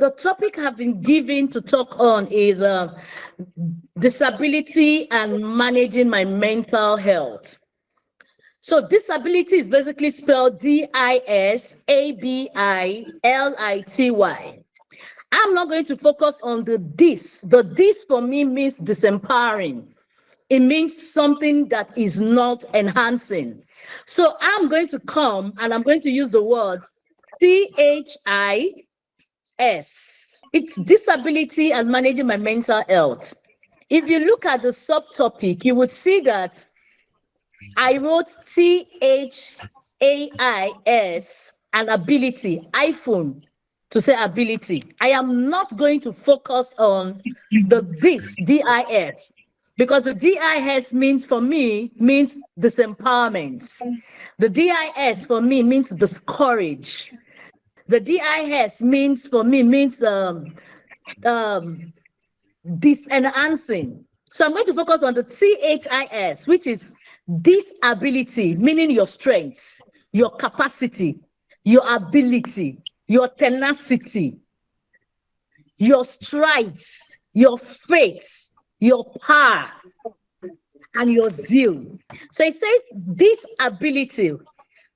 the topic I've been given to talk on is disability and managing my mental health. So disability is basically spelled DISABILITY. I'm not going to focus on the dis. The dis for me means disempowering. It means something that is not enhancing. So I'm going to come and I'm going to use the word CHIS. It's disability and managing my mental health. If you look at the subtopic, you would see that I wrote THAIS and ability, iPhone, to say ability. I am not going to focus on the DIS, because the DIS means for me means disempowerment. The DIS for me means discourage. The DIS means for me means disenhancing. So I'm going to focus on the THIS, which is disability, meaning your strengths, your capacity, your ability, your tenacity, your strides, your faith, your power, and your zeal. So it says disability.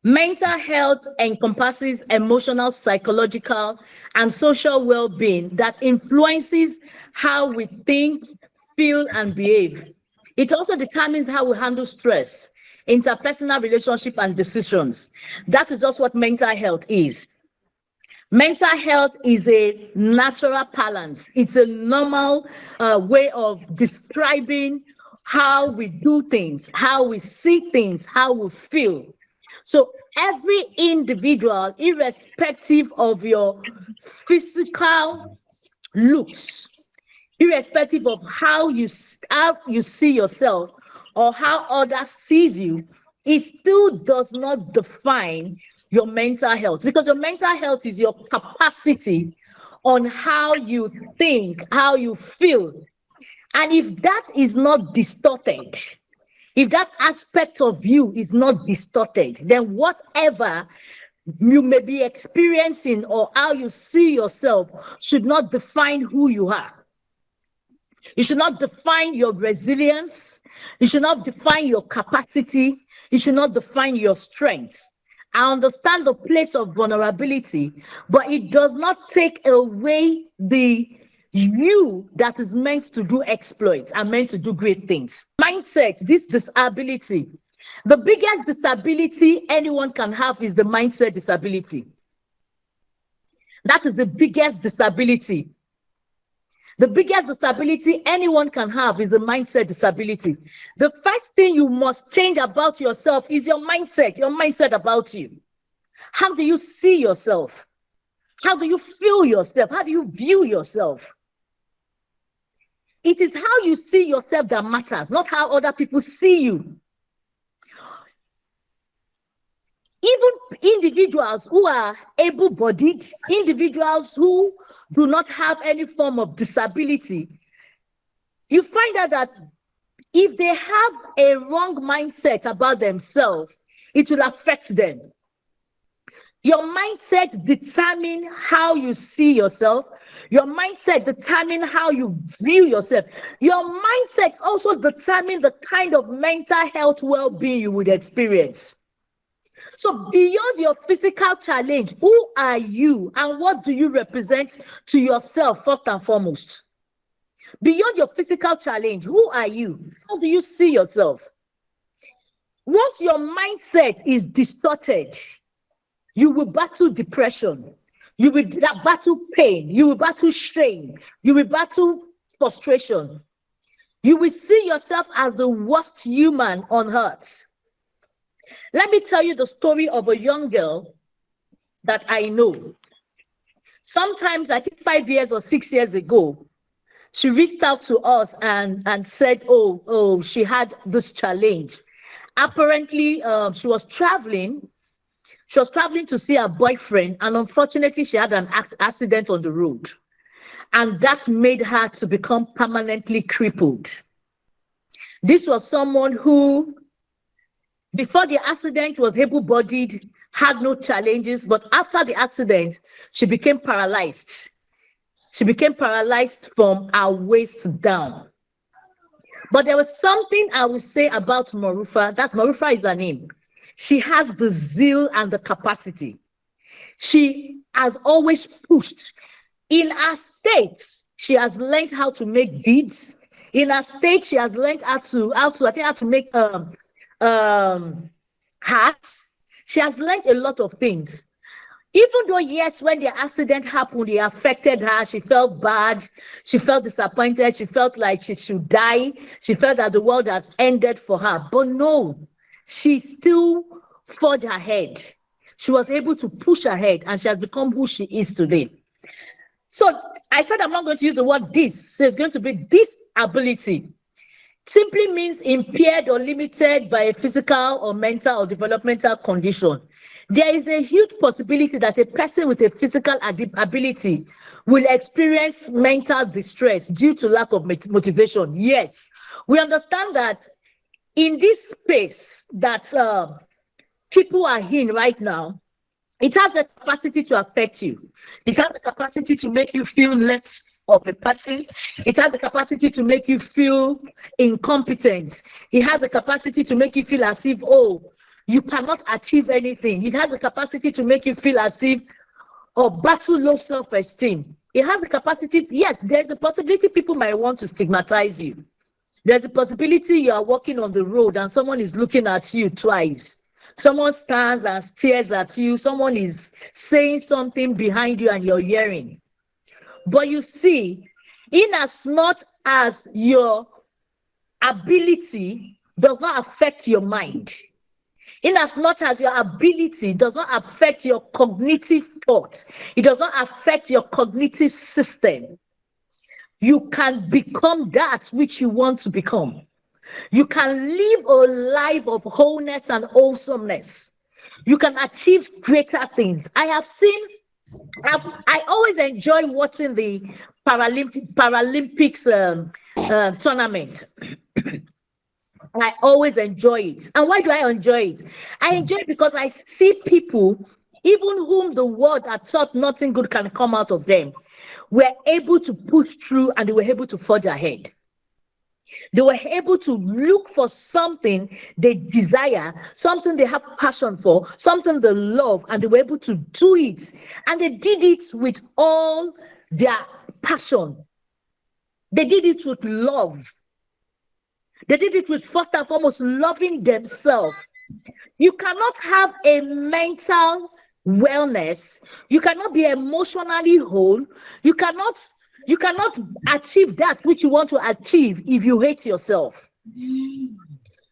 Mental health encompasses emotional, psychological, and social well-being that influences how we think, feel, and behave. It also determines how we handle stress, interpersonal relationship, and decisions. That is just what mental health is. Mental health is a natural balance. It's a normal way of describing how we do things, how we see things, how we feel. So every individual, irrespective of your physical looks, irrespective of how you see yourself or how others sees you, it still does not define your mental health, because your mental health is your capacity on how you think, how you feel. And if that is not distorted, if that aspect of you is not distorted, then whatever you may be experiencing or how you see yourself should not define who you are. It should not define your resilience. It should not define your capacity. It should not define your strengths. I understand the place of vulnerability, but it does not take away the you that is meant to do exploits and meant to do great things. Mindset, this disability. The biggest disability anyone can have is the mindset disability. That is the biggest disability. The biggest disability anyone can have is a mindset disability. The first thing you must change about yourself is your mindset about you. How do you see yourself? How do you feel yourself? How do you view yourself? It is how you see yourself that matters, not how other people see you. Even individuals who are able-bodied, individuals who do not have any form of disability, you find out that if they have a wrong mindset about themselves, it will affect them. Your mindset determines how you see yourself. Your mindset determines how you view yourself. Your mindset also determines the kind of mental health well-being you would experience. So beyond your physical challenge, who are you and what do you represent to yourself first and foremost? Beyond your physical challenge, who are you? How do you see yourself? Once your mindset is distorted, you will battle depression. You will battle pain. You will battle shame. You will battle frustration. You will see yourself as the worst human on earth. Let me tell you the story of a young girl that I know. Sometimes, I think 5 years or 6 years ago, she reached out to us and said, oh, she had this challenge. Apparently, she was traveling. She was traveling to see her boyfriend, and unfortunately, she had an accident on the road. And that made her to become permanently crippled. This was someone who, before the accident, was able-bodied, had no challenges, but after the accident, she became paralyzed. She became paralyzed from her waist down. But there was something I will say about Marufa. That Marufa is her name. She has the zeal and the capacity. She has always pushed. In her state, she has learned how to make beads. In her state, she has learned how to make hats. She has learned a lot of things. Even though, yes, when the accident happened, it affected her. She felt bad. She felt disappointed. She felt like she should die. She felt that the world has ended for her. But no, she still forged ahead. She was able to push ahead, and she has become who she is today. So I said I'm not going to use the word this. So it's going to be disability. Simply means impaired or limited by a physical or mental or developmental condition. There is a huge possibility that a person with a physical ability will experience mental distress due to lack of motivation. Yes, we understand that in this space that people are in right now, it has the capacity to affect you. It has the capacity to make you feel less of a person. It has the capacity to make you feel incompetent. It has the capacity to make you feel as if, oh, you cannot achieve anything. It has the capacity to make you feel as if, or battle low self-esteem. It has the capacity, yes, there's a possibility people might want to stigmatize you. There's a possibility you are walking on the road and someone is looking at you twice. Someone stands and stares at you. Someone is saying something behind you and you're hearing. But you see, in as much as your ability does not affect your mind, in as much as your ability does not affect your cognitive thought, it does not affect your cognitive system, you can become that which you want to become. You can live a life of wholeness and wholesomeness. You can achieve greater things. I always enjoy watching the Paralympics tournament. I always enjoy it. And why do I enjoy it? I enjoy it because I see people, even whom the world had thought nothing good can come out of them, were able to push through and they were able to forge ahead. They were able to look for something they desire, something they have passion for, something they love, and they were able to do it. And they did it with all their passion. They did it with love. They did it with, first and foremost, loving themselves. You cannot have a mental wellness. You cannot be emotionally whole. You cannot achieve that which you want to achieve if you hate yourself.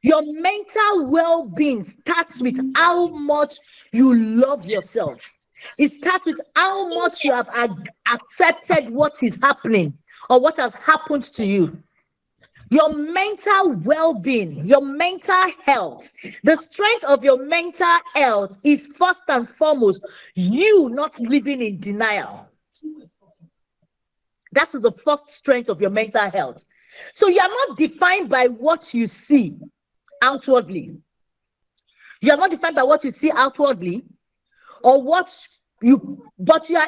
Your mental well-being starts with how much you love yourself. It starts with how much you have accepted what is happening or what has happened to you. Your mental well-being, your mental health, the strength of your mental health is first and foremost you not living in denial. That is the first strength of your mental health. So you are not defined by what you see outwardly. You are not defined by what you see outwardly, or but you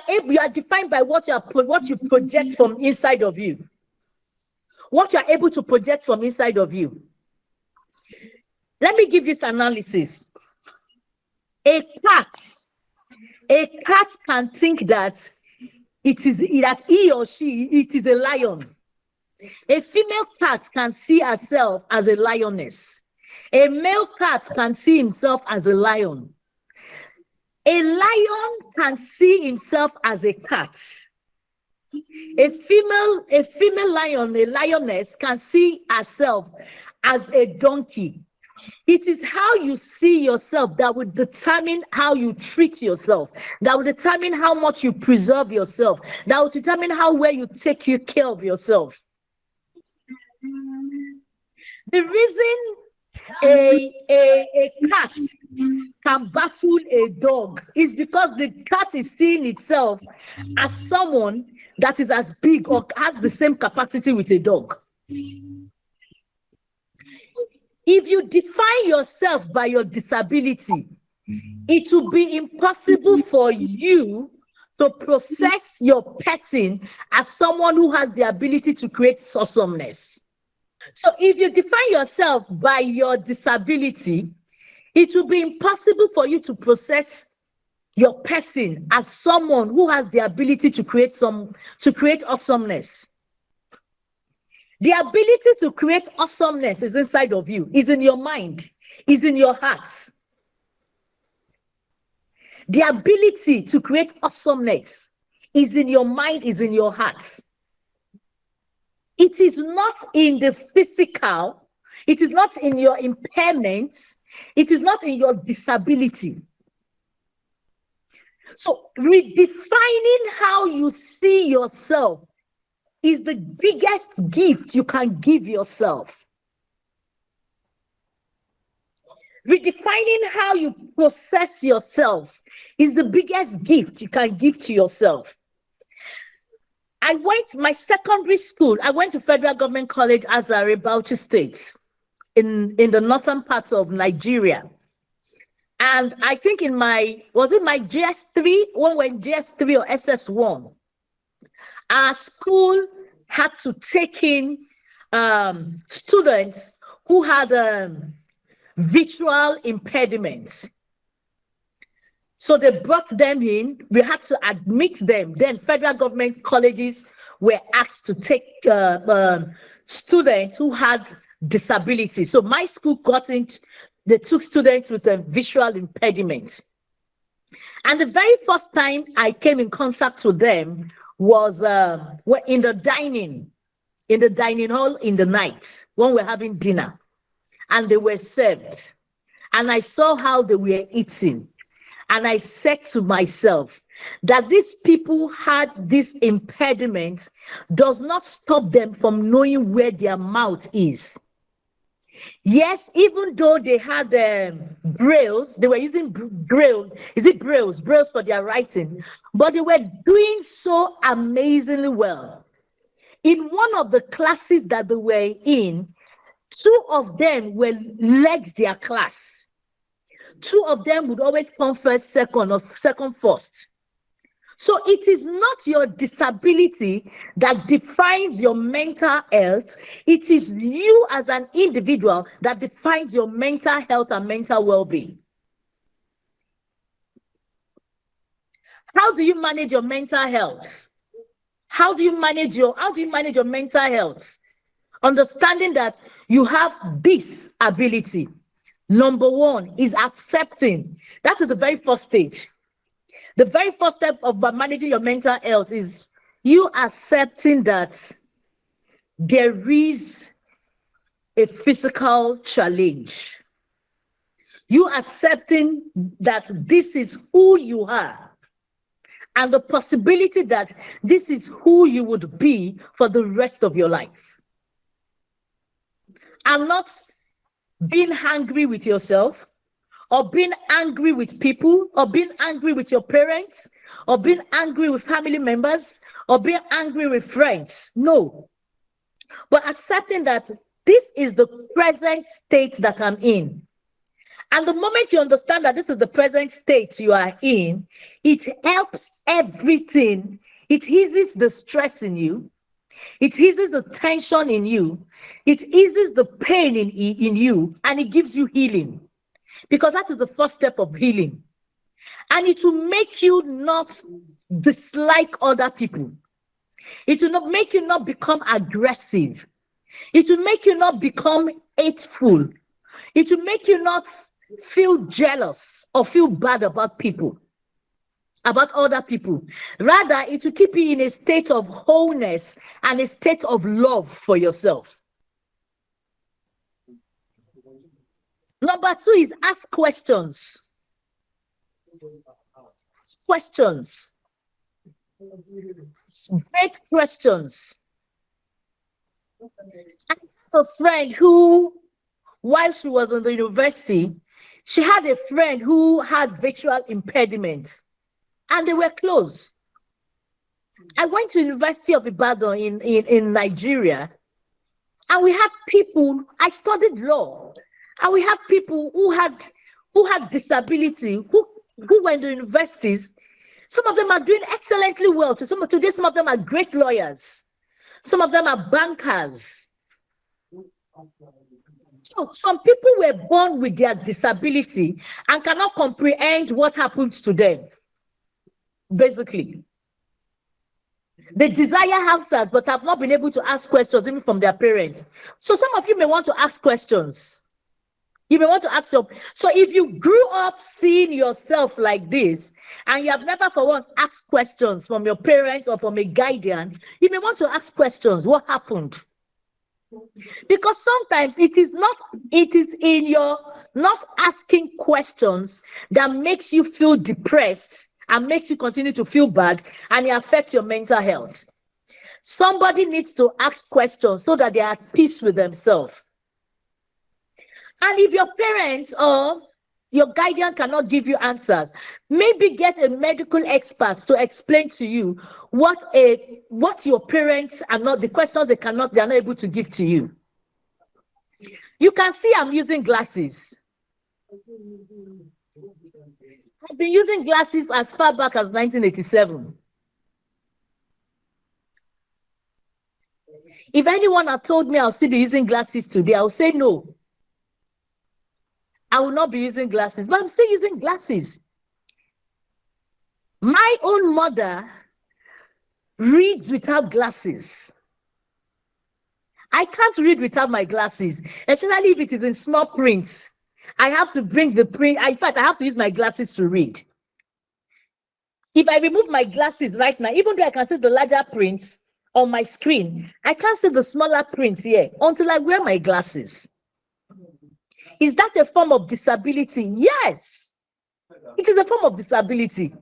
are defined by what you project from inside of you. What you are able to project from inside of you. Let me give this analysis. A cat can think that he or she is a lion. A female cat can see herself as a lioness. A male cat can see himself as a lion. A lion can see himself as a cat. A female lion, a lioness, can see herself as a donkey. It is how you see yourself that will determine how you treat yourself, that will determine how much you preserve yourself, that will determine how well you take care of yourself. The reason a cat can battle a dog is because the cat is seeing itself as someone that is as big or has the same capacity with a dog. If you define yourself by your disability, it will be impossible for you to process your person as someone who has the ability to create awesomeness. So if you define yourself by your disability, it will be impossible for you to process your person as someone who has the ability to create awesomeness. The ability to create awesomeness is inside of you, is in your mind, is in your heart. The ability to create awesomeness is in your mind, is in your heart. It is not in the physical, it is not in your impairments, it is not in your disability. So redefining how you see yourself is the biggest gift you can give yourself. Redefining how you process yourself is the biggest gift you can give to yourself. My secondary school, I went to Federal Government College, Azare, Bauchi State, in the northern parts of Nigeria. And I think was it my GS3, when we're in GS3 or SS1, our school had to take in students who had visual impediments. So they brought them in, we had to admit them. Then federal government colleges were asked to take students who had disabilities. So my school they took students with a visual impediment. And the very first time I came in contact with them was in the dining hall in the night when we're having dinner, and they were served. And I saw how they were eating. And I said to myself that these people had this impediment does not stop them from knowing where their mouth is. Yes, even though they had brailles, they were using brailles for their writing, but they were doing so amazingly well. In one of the classes that they were in, 2 of them led their class. 2 of them would always come first, second, or second, first. So it is not your disability that defines your mental health. It is you as an individual that defines your mental health and mental well-being. How do you manage your mental health? How do you manage your mental health? Understanding that you have this ability. Number 1 is accepting. That is the very first stage. The very first step of managing your mental health is you accepting that there is a physical challenge. You accepting that this is who you are, and the possibility that this is who you would be for the rest of your life. And not being angry with yourself, or being angry with people, or being angry with your parents, or being angry with family members, or being angry with friends. No. But accepting that this is the present state that I'm in. And the moment you understand that this is the present state you are in, it helps everything. It eases the stress in you. It eases the tension in you. It eases the pain in you, and it gives you healing. Because that is the first step of healing. And it will make you not dislike other people. It will not make you not become aggressive. It will make you not become hateful. It will make you not feel jealous or feel bad about people, about other people. Rather, it will keep you in a state of wholeness and a state of love for yourself. Number 2 is ask questions. Ask questions. Great questions. I have a friend who, while she was in the university, she had a friend who had visual impediments, and they were close. I went to University of Ibadan in Nigeria, and we had people, I studied law, and we had people who had disability, who went to universities. Some of them are doing excellently well. Today, some of them are great lawyers. Some of them are bankers. So some people were born with their disability and cannot comprehend what happens to them. Basically, they desire answers but have not been able to ask questions even from their parents. So some of you may want to ask questions. You may want to ask yourself. So if you grew up seeing yourself like this and you have never for once asked questions from your parents or from a guardian, you may want to ask questions. What happened? Because sometimes it is in your not asking questions that makes you feel depressed and makes you continue to feel bad, and it affects your mental health. Somebody needs to ask questions so that they are at peace with themselves. And if your parents or your guardian cannot give you answers, maybe get a medical expert to explain to you what your parents are not, the questions they're not able to give to you. You can see I'm using glasses. I've been using glasses as far back as 1987. If anyone had told me I'll still be using glasses today, I would say no. I will not be using glasses, but I'm still using glasses. My own mother reads without glasses. I can't read without my glasses, especially if it is in small print. I have to bring the print. In fact, I have to use my glasses to read. If I remove my glasses right now, even though I can see the larger prints on my screen, I can't see the smaller prints here until I wear my glasses. Is that a form of disability? Yes, it is a form of disability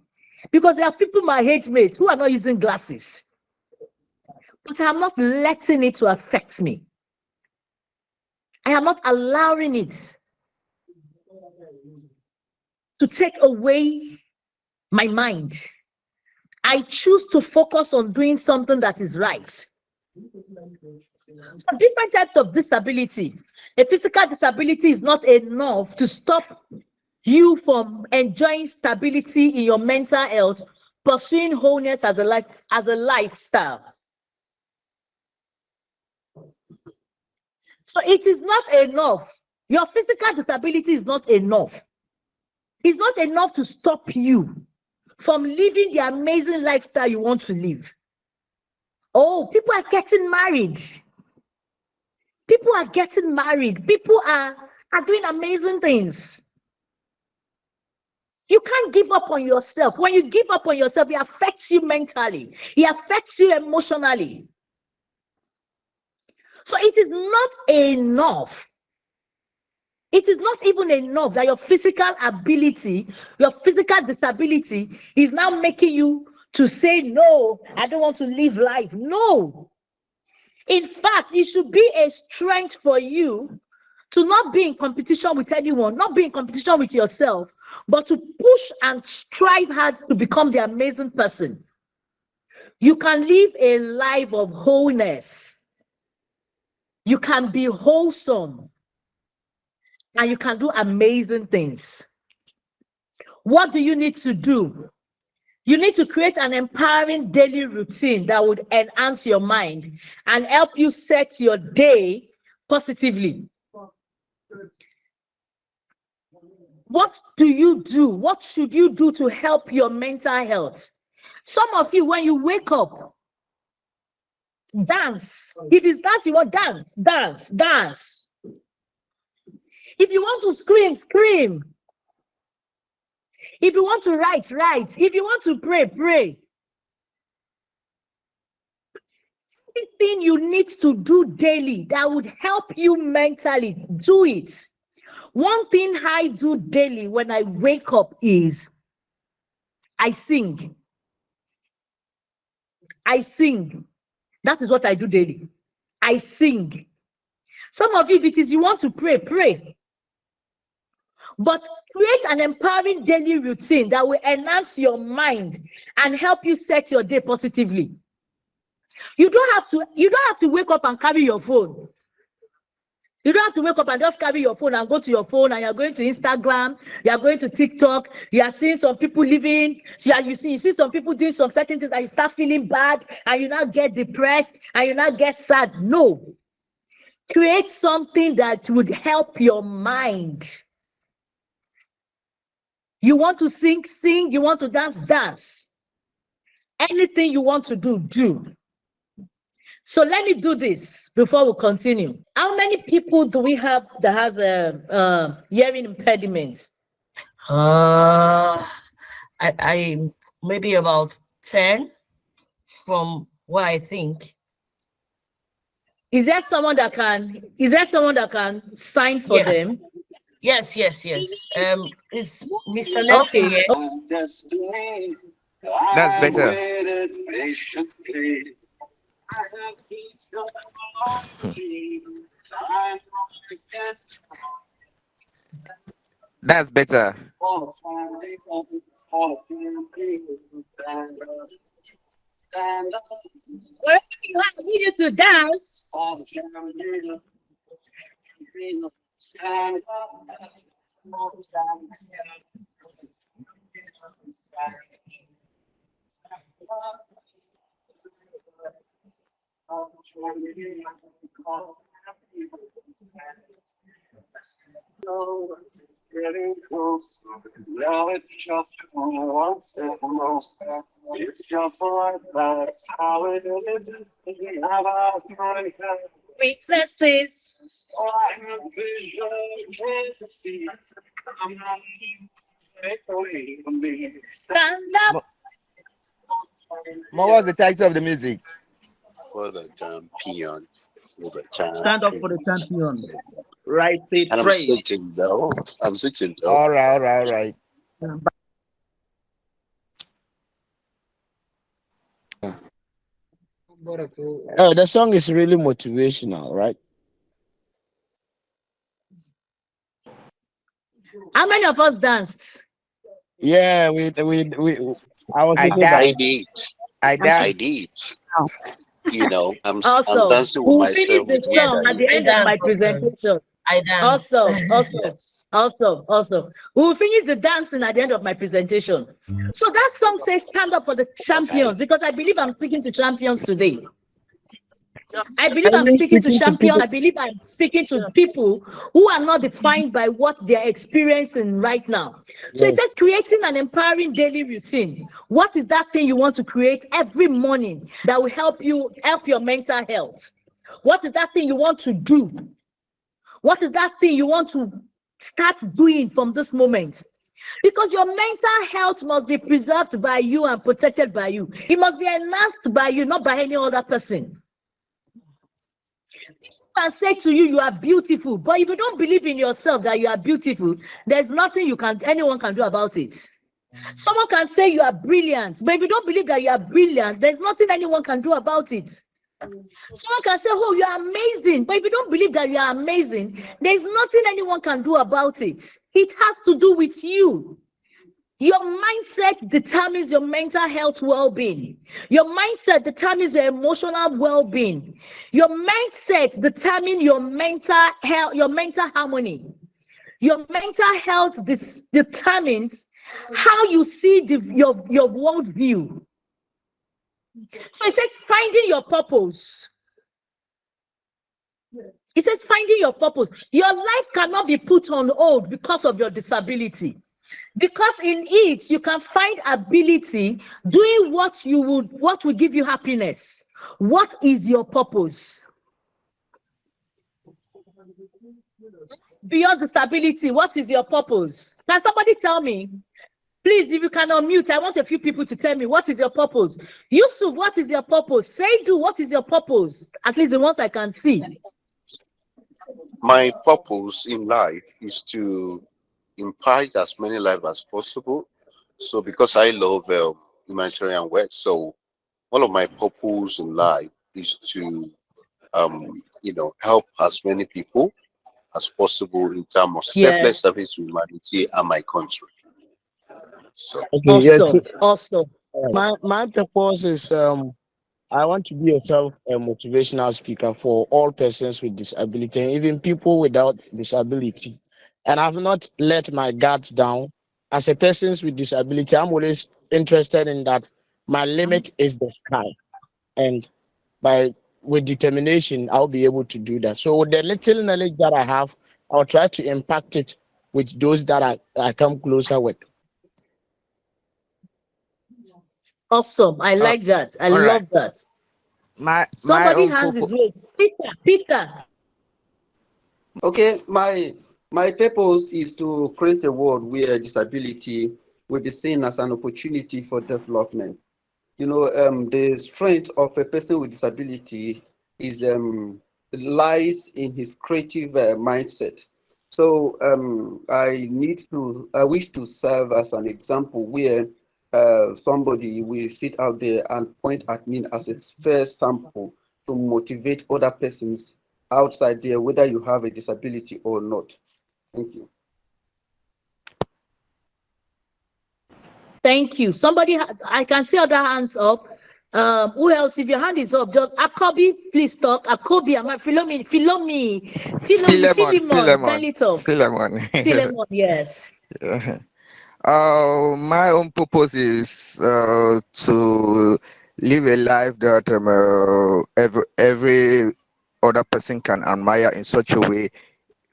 because there are people my age mates who are not using glasses, but I am not letting it to affect me. I am not allowing it to take away my mind. I choose to focus on doing something that is right. So different types of disability. A physical disability is not enough to stop you from enjoying stability in your mental health, pursuing wholeness as a lifestyle. So it is not enough. Your physical disability is not enough. It's not enough to stop you from living the amazing lifestyle you want to live. Oh, people are getting married. People are getting married. People are doing amazing things. You can't give up on yourself. When you give up on yourself, it affects you mentally. It affects you emotionally. So it is not enough. It is not even enough that your physical ability, your physical disability is now making you to say, no, I don't want to live life. No. In fact, it should be a strength for you to not be in competition with anyone, not be in competition with yourself, but to push and strive hard to become the amazing person. You can live a life of wholeness. You can be wholesome. And you can do amazing things. What do you need to do? You need to create an empowering daily routine that would enhance your mind and help you set your day positively. What do you do? What should you do to help your mental health? Some of you, when you wake up, dance. If it's dance, you want dance, dance, dance. If you want to scream, scream. If you want to write, write. If you want to pray, pray. Anything you need to do daily that would help you mentally, do it. One thing I do daily when I wake up is I sing. I sing. That is what I do daily. I sing. Some of you, if it is you want to pray, pray. But create an empowering daily routine that will enhance your mind and help you set your day positively. You don't have to wake up and carry your phone. You don't have to wake up and just carry your phone and go to your phone, and you're going to Instagram, you're going to TikTok, you are seeing some people living, you see some people doing some certain things, and you start feeling bad, and you now get depressed, and you now get sad. No. Create something that would help your mind. You want to sing, sing. You want to dance, dance. Anything you want to do, do. So let me do this before we continue. How many people do we have that has a hearing impediment? I maybe about 10 from what I think. Is there someone that can sign for them? Yes. Is Mr. Nelson here? That's better. That's better. Well, you need you to dance. Getting close. Now it's just one step closer. It's just like that. It's how it is. Have a time. Weaknesses. I have vision, can't see. I'm not take away from me. Stand up. What was the title of the music? For the champion. Stand up for the champion. Right, it, and I'm pray. sitting though. All right. Oh, the song is really motivational, right? How many of us danced? Yeah, I was I thinking died. about I did. You know, I'm Also, dancing with we'll myself. finish the With song at the end of my presentation. I dance. Also, we'll finish the dancing at the end of my presentation. So that song says stand up for the champions, because I believe I'm speaking to champions today. I believe I'm speaking to champions. I believe I'm speaking to people who are not defined by what they're experiencing right now. So it says creating an empowering daily routine. What is that thing you want to create every morning that will help your mental health? What is that thing you want to do? What is that thing you want to start doing from this moment? Because your mental health must be preserved by you and protected by you. It must be enhanced by you, not by any other person. People can say to you, you are beautiful, but if you don't believe in yourself that you are beautiful, there's nothing anyone can do about it. Someone can say you are brilliant, but if you don't believe that you are brilliant, there's nothing anyone can do about it. Someone can say, oh, you are amazing, but if you don't believe that you are amazing, there's nothing anyone can do about it. It has to do with you. Your mindset determines your mental health well-being. Your mindset determines your emotional well-being. Your mindset determines your mental health, your mental harmony. Your mental health determines how you see your worldview. So it says finding your purpose. It says finding your purpose. Your life cannot be put on hold because of your disability. Because in it, you can find ability doing what will give you happiness. What is your purpose? Beyond disability, what is your purpose? Can somebody tell me? Please, if you can unmute, I want a few people to tell me, what is your purpose? Yusuf, what is your purpose? Seidu, what is your purpose? At least the ones I can see. My purpose in life is to impact as many lives as possible. So because I love humanitarian work, so one of my purpose in life is to help as many people as possible in terms of selfless service to humanity and my country. So okay, awesome. my purpose is I want to be a motivational speaker for all persons with disability and even people without disability. And I've not let my guards down. As a person with disability, I'm always interested in that my limit is the sky. And with determination, I'll be able to do that. So with the little knowledge that I have, I'll try to impact it with those that I come closer with. Awesome. I like that. I all right. love that. My Somebody own hands his purpose. way. Peter. Okay, my purpose is to create a world where disability will be seen as an opportunity for development. You know, the strength of a person with disability is lies in his creative mindset. So I wish to serve as an example where somebody will sit out there and point at me as a first sample to motivate other persons outside there, whether you have a disability or not. Thank you. Thank you. Somebody, I can see other hands up. Who else? If your hand is up, just Akobi, please talk. Akobi, am I Philemon, Philemon, yes. Yeah. My own purpose is to live a life that every other person can admire in such a way.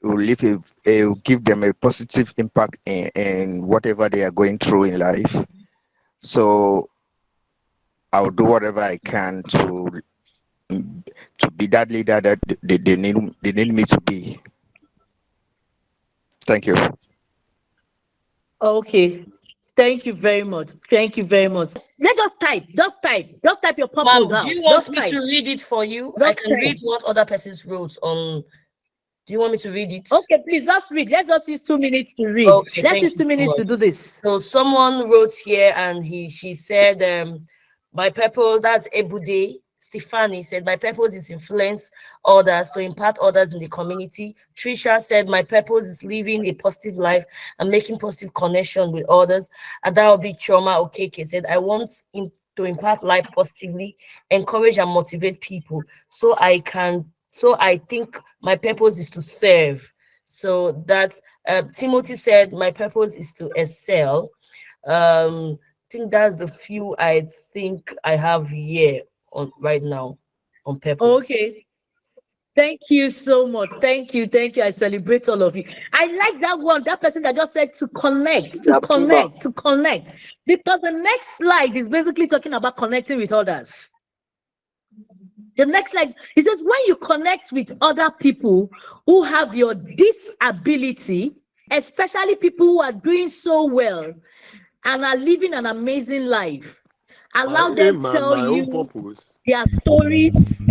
Will give them a positive impact in whatever they are going through in life. So I'll do whatever I can to be that leader that they need me to be. Thank you. Okay. Thank you very much. Thank you very much. Let us type. Just type your purpose Ma'am, out. do you want Just me type. to read it for you? Just I can read type. what other persons wrote on. Do you want me to read it? Okay, please just read. Let's just use 2 minutes to read. Okay, Let's thank use you 2 so minutes to much. do this. So someone wrote here and she said, my purpose, that's Ebude Stefani said, my purpose is influence others, to impact others in the community. Trisha said, my purpose is living a positive life and making positive connection with others. Adaobi Choma Okeke said, I want to impact life positively, encourage and motivate people. So I think my purpose is to serve. So that Timothy said, my purpose is to excel. I think that's the few I think I have here on right now on purpose. Okay. Thank you so much. Thank you. I celebrate all of you. I like that one, that person that just said to connect. Because the next slide is basically talking about connecting with others. The next slide, it says, when you connect with other people who have your disability, especially people who are doing so well and are living an amazing life, allow them tell you their stories,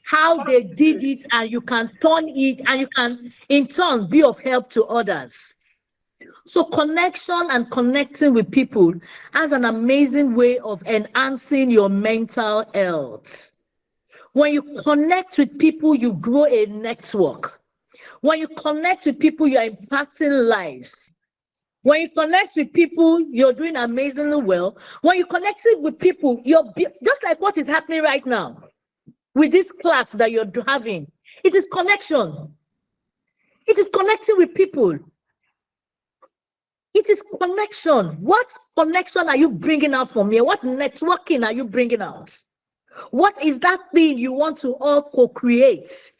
how they did it, and you can turn it, and you can in turn be of help to others. So connection and connecting with people has an amazing way of enhancing your mental health. When you connect with people, you grow a network. When you connect with people, you are impacting lives. When you connect with people, you're doing amazingly well. When you connect with people, you're just like what is happening right now with this class that you're having. It is connection. It is connecting with people. It is connection. What connection are you bringing out from here? What networking are you bringing out? What is that thing you want to all co-create?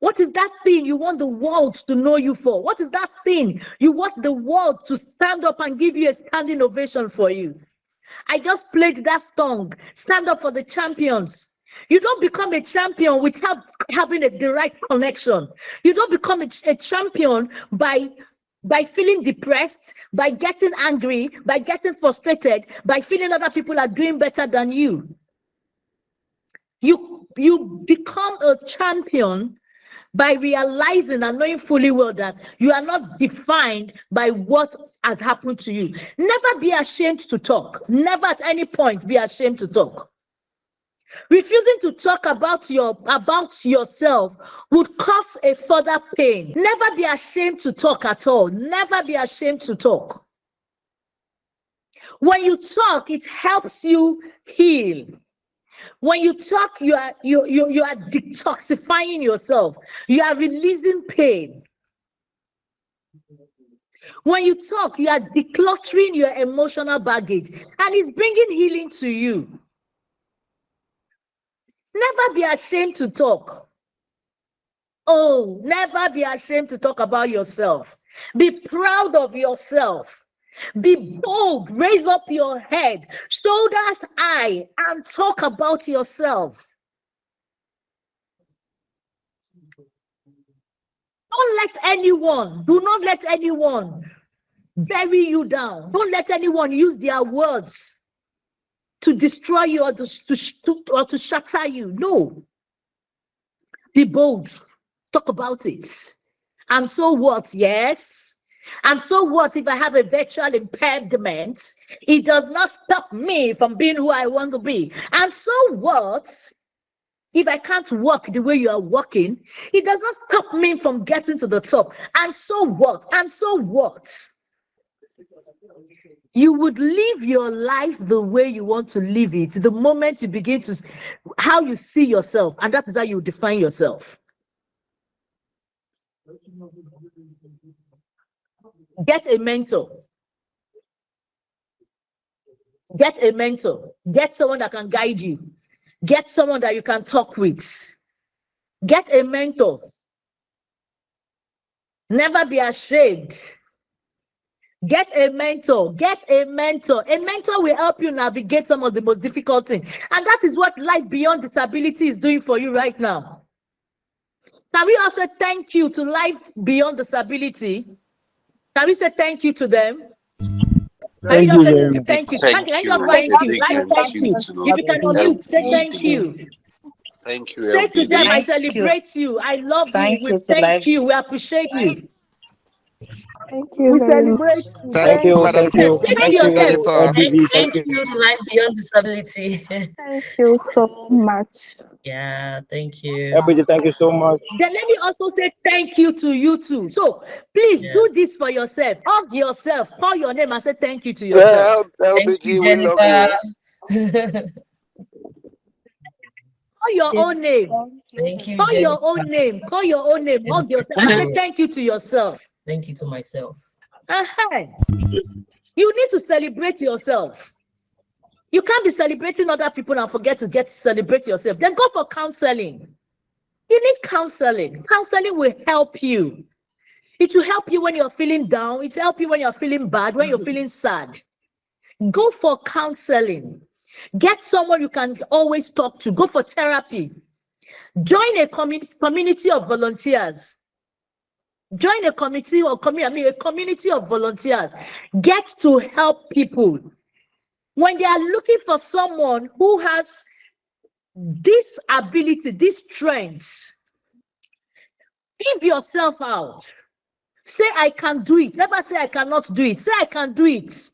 What is that thing you want the world to know you for? What is that thing you want the world to stand up and give you a standing ovation for you? I just played that song, Stand Up for the Champions. You don't become a champion without having the right connection. You don't become a champion by feeling depressed, by getting angry, by getting frustrated, by feeling other people are doing better than you. You become a champion by realizing and knowing fully well that you are not defined by what has happened to you. Never be ashamed to talk. Never at any point be ashamed to talk. Refusing to talk about yourself would cause a further pain. Never be ashamed to talk at all. Never be ashamed to talk. When you talk, it helps you heal. When you talk, you are detoxifying yourself. You are releasing pain. When you talk, you are decluttering your emotional baggage, and it's bringing healing to you. Never be ashamed to talk. Oh, never be ashamed to talk about yourself. Be proud of yourself. Be bold. Raise up your head, shoulders high, and talk about yourself. Do not let anyone bury you down. Don't let anyone use their words to destroy you or to shatter you. No. Be bold. Talk about it. And so what? Yes. And so what if I have a virtual impairment? It does not stop me from being who I want to be. And so what if I can't walk the way you are walking? It does not stop me from getting to the top. And so what? And so what? You would live your life the way you want to live it the moment you begin to how you see yourself, and that is how you define yourself. Get a mentor. Get a mentor. Get someone that can guide you. Get someone that you can talk with. Get a mentor. Never be ashamed. Get a mentor. Get a mentor. A mentor will help you navigate some of the most difficult things. And that is what Life Beyond Disability is doing for you right now. Can we also thank you to Life Beyond Disability? Can we say thank you to them? Thank you. Thank you. Can you just write A it? big Write thank you. If you can unmute, say thank you. Thank you, Say to LBD. them, I celebrate you. I love you. We thank you. We appreciate you. Thank you We very much. celebrate you. Thank you, Madam. Say to yourself, Thank you to Life Beyond Disability. Thank you so much. Yeah, thank you. Everybody, thank you so much. Then let me also say thank you to you too. So please do this for yourself. Hug yourself. Call your name and say thank you to yourself. Thank you, Jennifer. Call your own name. Thank you, Call Jennifer. your own name. Call your own name. Hug yourself and say thank you to yourself. Thank you to myself. You need to celebrate yourself. You can't be celebrating other people and forget to celebrate yourself. Then go for counseling. You need counseling. Counseling will help you. It will help you when you're feeling down. It will help you when you're feeling bad, when you're feeling sad. Go for counseling. Get someone you can always talk to. Go for therapy. Join a community of volunteers. Join a community of volunteers. Get to help people. When they are looking for someone who has this ability, this strength, give yourself out. Say, I can do it. Never say, I cannot do it. Say, I can do it.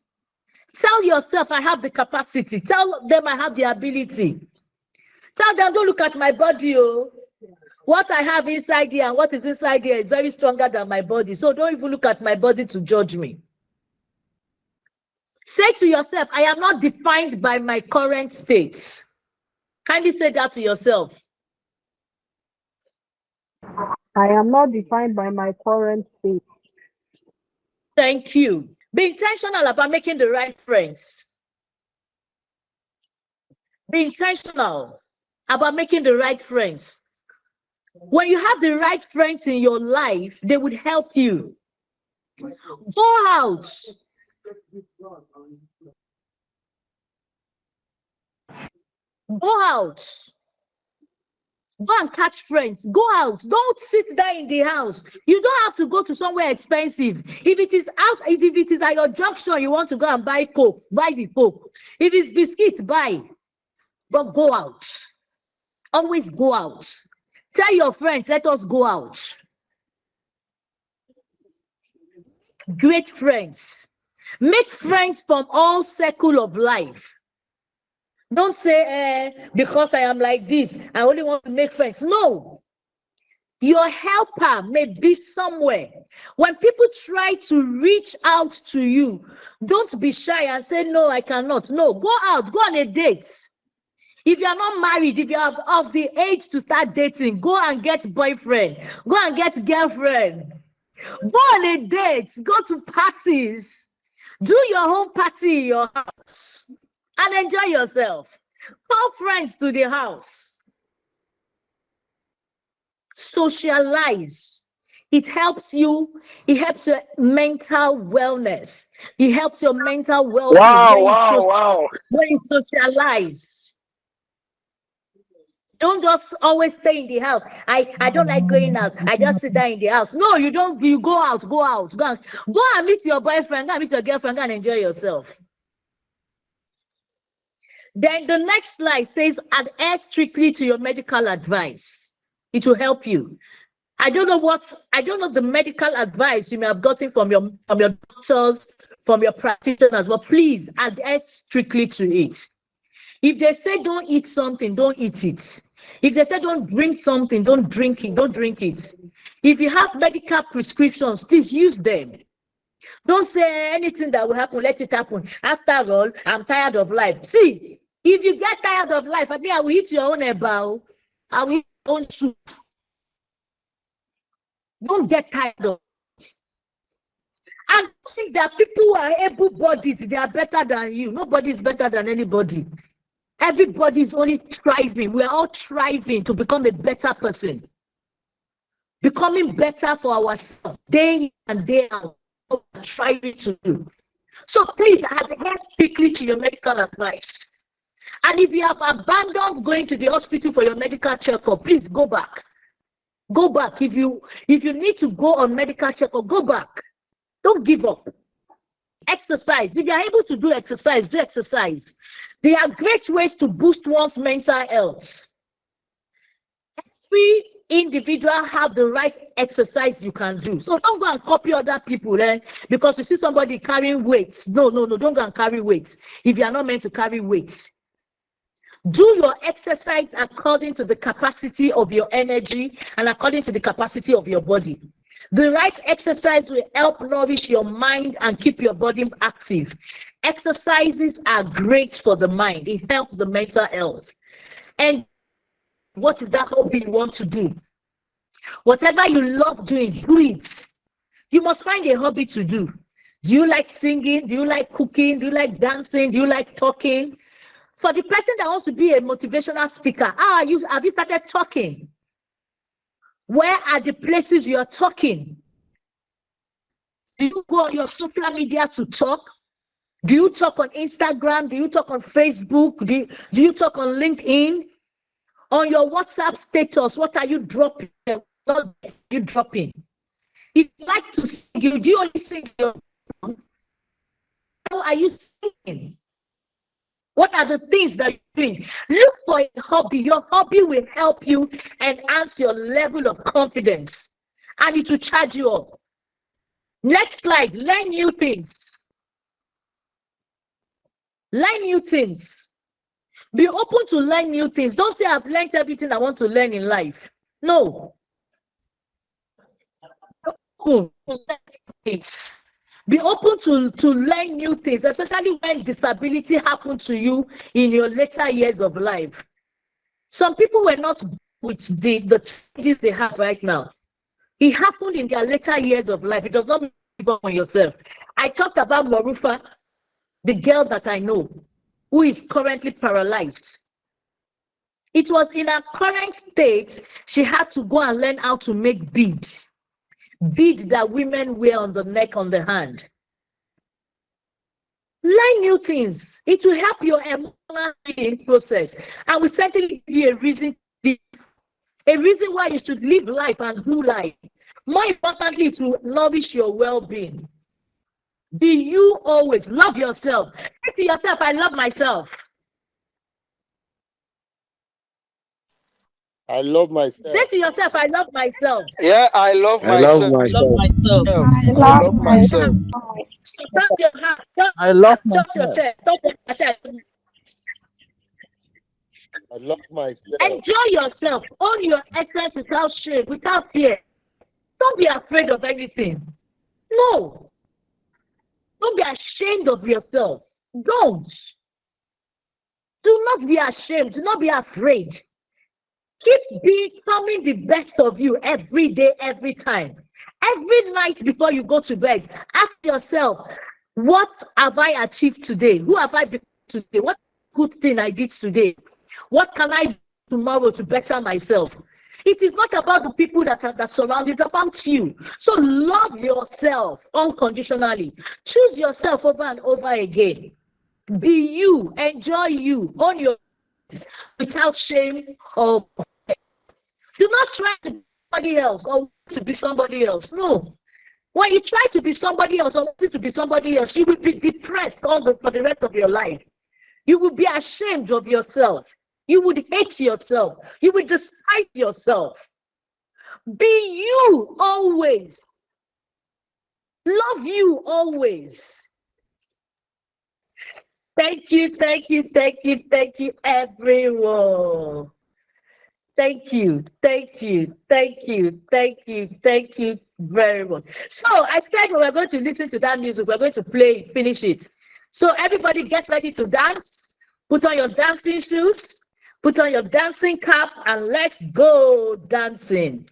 Tell yourself, I have the capacity. Tell them, I have the ability. Tell them, don't look at my body. Oh. What I have inside here and what is inside here is very stronger than my body. So don't even look at my body to judge me. Say to yourself, I am not defined by my current state. Kindly say that to yourself. I am not defined by my current state. Thank you. Be intentional about making the right friends. Be intentional about making the right friends. When you have the right friends in your life, they would help you. Go out. Go out. Go and catch friends. Go out. Don't sit there in the house. You don't have to go to somewhere expensive. If it is at your junction, you want to go and buy Coke, buy the Coke. If it's biscuits, buy. But go out. Always go out. Tell your friends, let us go out. Great friends. Make friends from all circle of life. Don't say, because I am like this, I only want to make friends. No. Your helper may be somewhere. When people try to reach out to you, don't be shy and say, no, I cannot. No, go out, go on a date. If you are not married, if you are of the age to start dating, go and get boyfriend, go and get girlfriend, go on a date, go to parties, do your own party in your house, and enjoy yourself. Call friends to the house. Socialize. It helps you. It helps your mental wellness. It helps your mental well-being when you socialize. Don't just always stay in the house. I don't like going out. I just sit down in the house. No, you don't. You go out. Go out. Go and meet your boyfriend. Go and meet your girlfriend. Go and enjoy yourself. Then the next slide says adhere strictly to your medical advice. It will help you. I don't know the medical advice you may have gotten from your doctors, from your practitioners, but please adhere strictly to it. If they say don't eat something, don't eat it. If they say don't drink something, don't drink it, don't drink it. If you have medical prescriptions, please use them. Don't say anything that will happen, let it happen. After all, I'm tired of life. See, if you get tired of life, I think I will eat your own eba. I will eat your own soup. Don't get tired of it. And think that people who are able-bodied, they are better than you. Nobody is better than anybody. Everybody is only striving. We are all striving to become a better person. Becoming better for ourselves day in and day out. What we are striving to do. So please adhere strictly to your medical advice. And if you have abandoned going to the hospital for your medical checkup, please go back. Go back. If you need to go on medical checkup, go back. Don't give up. Exercise. If you are able to do exercise, do exercise. There are great ways to boost one's mental health. Every individual have the right exercise you can do. So don't go and copy other people because you see somebody carrying weights. No, don't go and carry weights if you are not meant to carry weights. Do your exercise according to the capacity of your energy and according to the capacity of your body. The right exercise will help nourish your mind and keep your body active. Exercises are great for the mind. It helps the mental health. And what is that hobby you want to do? Whatever you love doing, do it. You must find a hobby to do. Do you like singing? Do you like cooking? Do you like dancing? Do you like talking? For the person that wants to be a motivational speaker, have you started talking? Where are the places you are talking? Do you go on your social media to talk? Do you talk on Instagram? Do you talk on Facebook? Do you talk on LinkedIn? On your WhatsApp status, what are you dropping? What are you dropping? If you like to sing, do you only sing your song? How are you singing? What are the things that you're doing? Look for a hobby. Your hobby will help you enhance your level of confidence, and it will charge you up. Next slide. Learn new things. Learn new things. Be open to learn new things. Don't say I've learned everything I want to learn in life. No. Be open to learn new things, especially when disability happened to you in your later years of life. Some people were not with the changes they have right now. It happened in their later years of life. It does not mean you give up on yourself. I talked about Marufa, the girl that I know, who is currently paralyzed. It was in her current state, she had to go and learn how to make beads. Bead that women wear on the neck, on the hand. Learn new things. It will help your emotional healing process, and will certainly give you a reason why you should live life and do life. More importantly, it will nourish your well-being. Be you always. Love yourself. Say to yourself, I love myself. I love myself. Say to yourself, I love myself. Yeah, I love I love myself. myself. I I love love myself. Touch your heart. I love Touch your myself. chest. Touch your chest. I love myself. Enjoy yourself. Own your essence without shame, without fear. Don't be afraid of anything. No. Don't be ashamed of yourself. Don't. Do not be ashamed. Do not be afraid. Keep becoming the best of you every day, every time. Every night before you go to bed, ask yourself, what have I achieved today? Who have I become today? What good thing I did today? What can I do tomorrow to better myself? It is not about the people that surround you, it's about you. So love yourself unconditionally. Choose yourself over and over again. Be you, enjoy you, own your without shame or do not try to be somebody else or to be somebody else. No. When you try to be somebody else or want to be somebody else, you will be depressed for the rest of your life. You will be ashamed of yourself. You would hate yourself. You would despise yourself. Be you always. Love you always. Thank you, thank you, thank you, thank you, everyone. Thank you, thank you, thank you, thank you, thank you very much. So I said we were going to listen to that music. We're going to play it, finish it. So everybody get ready to dance. Put on your dancing shoes. Put on your dancing cap and let's go dancing.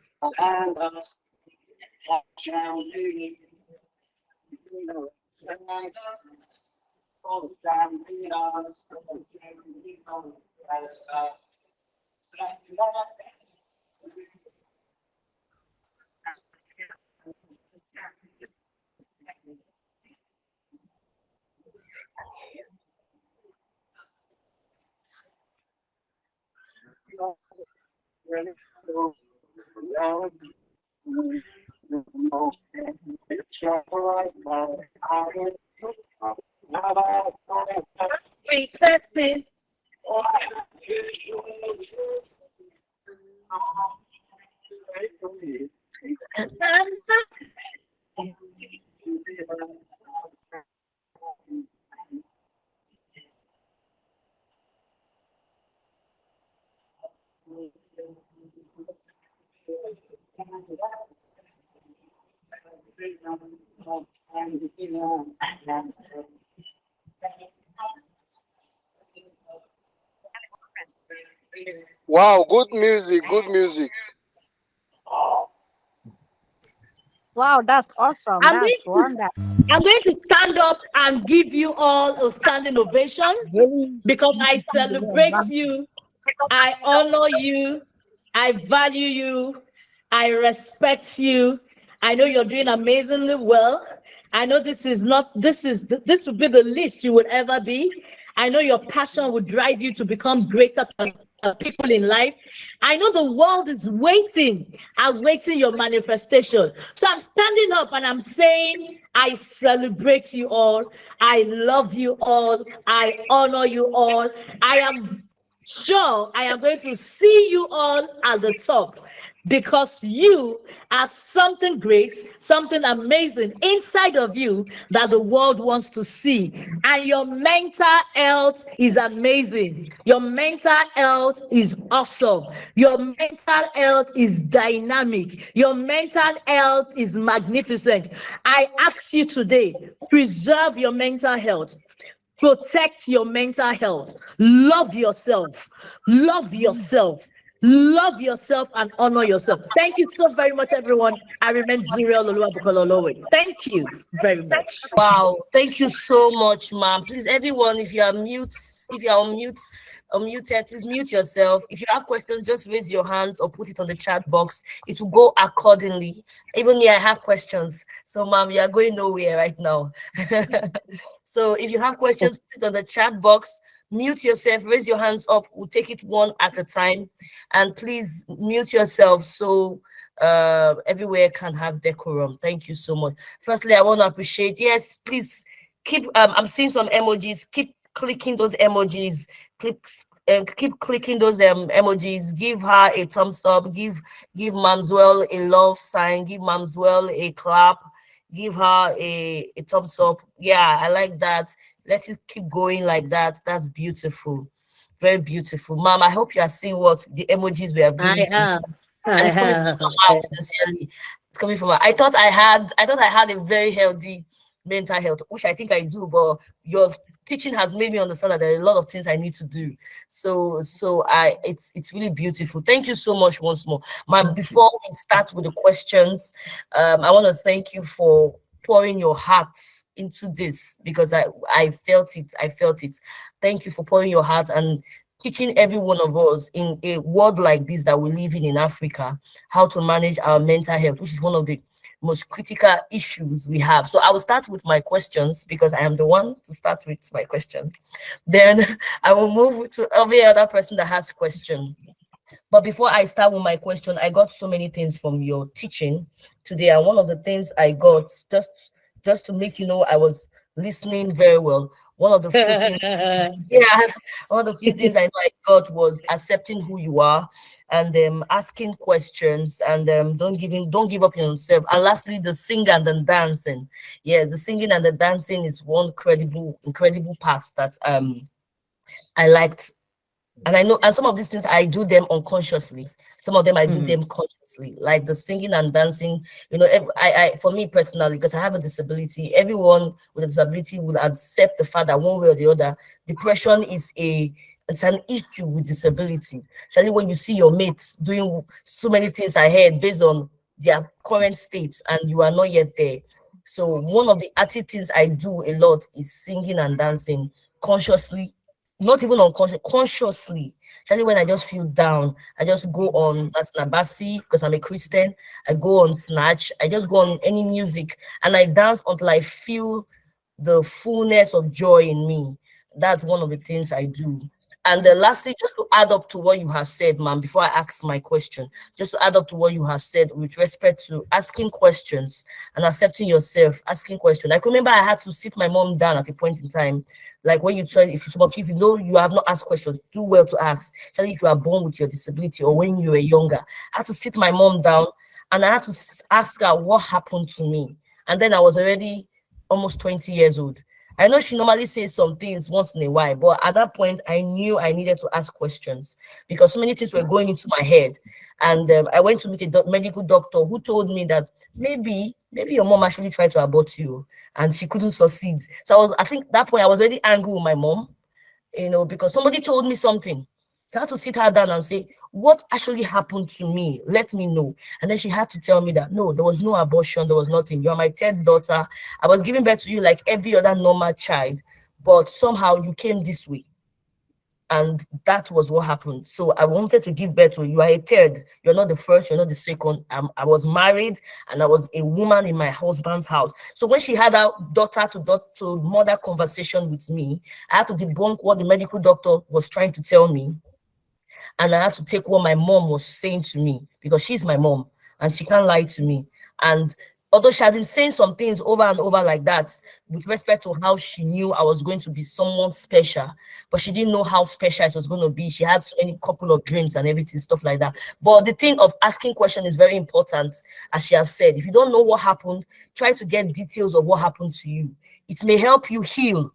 Wow, good music, good music. Wow, that's awesome. I'm That's going to, wonderful. I'm going to stand up and give you all a standing ovation because I celebrate you, I honor you, I value you, I respect you. I know you're doing amazingly well. I know this will be the least you would ever be. I know your passion will drive you to become greater people in life. I know the world is awaiting your manifestation. So I'm standing up and I'm saying, I celebrate you all. I love you all. I honor you all. I am sure I am going to see you all at the top because you have something great, something amazing inside of you that the world wants to see. And your mental health is amazing. Your mental health is awesome. Your mental health is dynamic. Your mental health is magnificent. I ask you today, preserve your mental health. Protect your mental health. Love yourself. Love yourself. Love yourself and honor yourself. Thank you so very much, everyone. I remain Zuriel Olowe. Thank you very much. Wow, thank you so much, ma'am. Please, everyone, if you are on mute, unmuted, please mute yourself. If you have questions, just raise your hands or put it on the chat box. It will go accordingly. Even me, I have questions. So, ma'am, you are going nowhere right now. So, if you have questions, put it on the chat box. Mute yourself, raise your hands up. We'll take it one at a time. And please mute yourself so everywhere can have decorum. Thank you so much. Firstly, I want to appreciate, yes, please keep I'm seeing some emojis. Keep clicking those emojis. Keep clicking those emojis. Give her a thumbs up. Give Mamswell a love sign. Give Mamswell a clap. Give her a thumbs up. Yeah, I like that. Let it keep going like that. That's beautiful. Very beautiful. Mom, I hope you are seeing what the emojis we have given to you. And it's coming from my heart, sincerely. It's coming from my, I thought I had a very healthy mental health, which I think I do, but your teaching has made me understand that there are a lot of things I need to do. So it's really beautiful. Thank you so much once more. Before we start with the questions, I want to thank you for pouring your heart into this, because I felt it. I felt it. Thank you for pouring your heart and teaching every one of us in a world like this that we live in Africa, how to manage our mental health, which is one of the most critical issues we have. So I will start with my questions, because I am the one to start with my question. Then I will move to every other person that has question. But before I start with my question, I got so many things from your teaching today. And one of the things I got, just to make you know I was listening very well, one of the few things, yeah, one of the few things I know I got was accepting who you are, and asking questions, and don't give up on yourself. And lastly, the singing and the dancing. Yeah, the singing and the dancing is one incredible part that I liked. And I know, and some of these things I do them unconsciously. Some of them I do them consciously, like the singing and dancing. You know, for me personally, because I have a disability, everyone with a disability will accept the fact that one way or the other, depression is it's an issue with disability. Especially when you see your mates doing so many things ahead based on their current state, and you are not yet there. So one of the activities I do a lot is singing and dancing consciously, not even consciously. Especially when I just feel down, I just go on that's Nabasi, because I'm a Christian. I go on Snatch, I just go on any music, and I dance until I feel the fullness of joy in me. That's one of the things I do. And lastly, just to add up to what you have said, ma'am, before I ask my question, just to add up to what you have said with respect to asking questions and accepting yourself, asking questions. I can remember I had to sit my mom down at a point in time, like when you try, if you know you have not asked questions, do well to ask, especially if you are born with your disability or when you were younger. I had to sit my mom down and I had to ask her what happened to me. And then I was already almost 20 years old. I know she normally says some things once in a while, but at that point, I knew I needed to ask questions because so many things were going into my head. And I went to meet a medical doctor who told me that maybe your mom actually tried to abort you and she couldn't succeed. So I think at that point I was already angry with my mom, because somebody told me something. So I had to sit her down and say, what actually happened to me? Let me know. And then she had to tell me that, no, there was no abortion. There was nothing. You are my third daughter. I was giving birth to you like every other normal child, but somehow you came this way. And that was what happened. So I wanted to give birth to you. You are a third. You're not the first. You're not the second. I was married and I was a woman in my husband's house. So when she had a daughter to mother conversation with me, I had to debunk what the medical doctor was trying to tell me. And I had to take what my mom was saying to me because she's my mom and she can't lie to me. And although she had been saying some things over and over like that with respect to how she knew I was going to be someone special, but she didn't know how special it was going to be. She had so many couple of dreams and everything, stuff like that. But the thing of asking questions is very important, as she has said. If you don't know what happened, try to get details of what happened to you. It may help you heal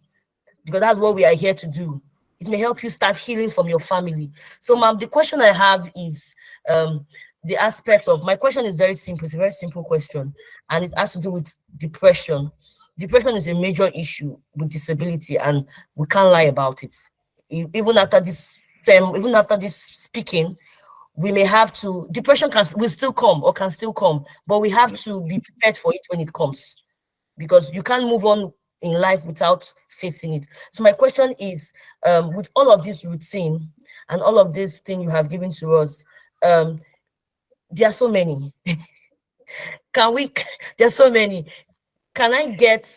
because that's what we are here to do. It may help you start healing from your family. So, ma'am, the question I have is the aspect of my question is very simple. It's a very simple question, and it has to do with depression. Depression is a major issue with disability, and we can't lie about it. Even after this speaking, we may have to. Depression will still come or can still come, but we have to be prepared for it when it comes, because you can't move on in life without facing it. So my question is, with all of this routine and all of this thing you have given to us, there are so many. There's so many. Can I get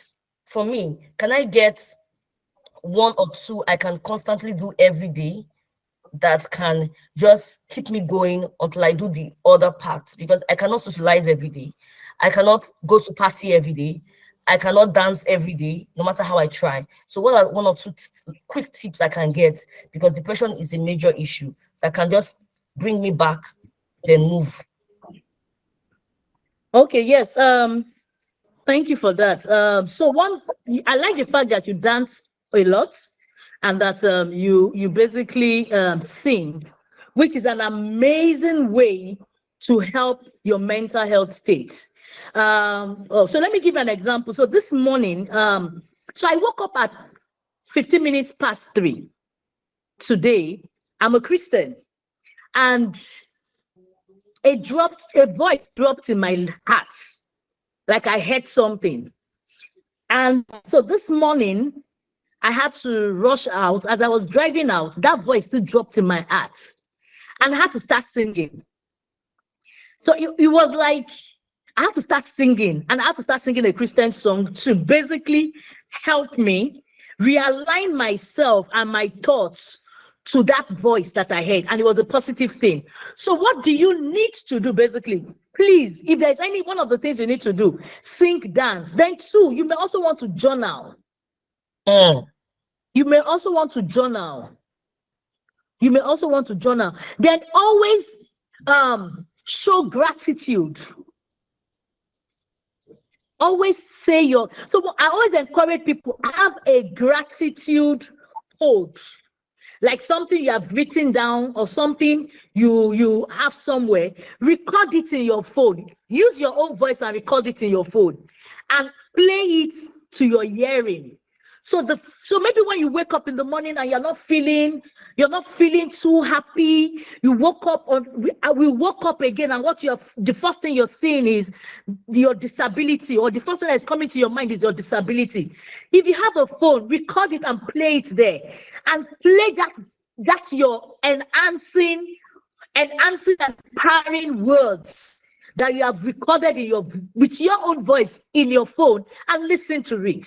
one or two I can constantly do every day that can just keep me going until I do the other part? Because I cannot socialize every day. I cannot go to party every day. I cannot dance every day, no matter how I try. So what are one or two quick tips I can get? Because depression is a major issue that can just bring me back, then move. Okay, yes. Thank you for that. So I like the fact that you dance a lot and that you basically sing, which is an amazing way to help your mental health state. So let me give an example. So this morning, so I woke up at 15 minutes past 3 today. I'm a Christian, and a voice dropped in my heart, like I heard something. And so this morning, I had to rush out. As I was driving out, that voice still dropped in my heart, and I had to start singing. So it was like I had to start singing, and I had to start singing a Christian song to basically help me realign myself and my thoughts to that voice that I heard, and it was a positive thing. So what do you need to do? Basically, please, if there's any one of the things you need to do, sing, dance. Then 2, you may also want to journal. You may also want to journal. You may also want to journal. Then always show gratitude. Always say so I always encourage people, have a gratitude code, like something you have written down or something you have somewhere. Record it in your phone. Use your own voice and record it in your phone and play it to your hearing. So maybe when you wake up in the morning and you're not feeling too happy, you woke up we woke up again, and the first thing you're seeing is your disability, or the first thing that is coming to your mind is your disability. If you have a phone, record it and play it there, and play that's your enhancing and empowering words that you have recorded with your own voice in your phone, and listen to it.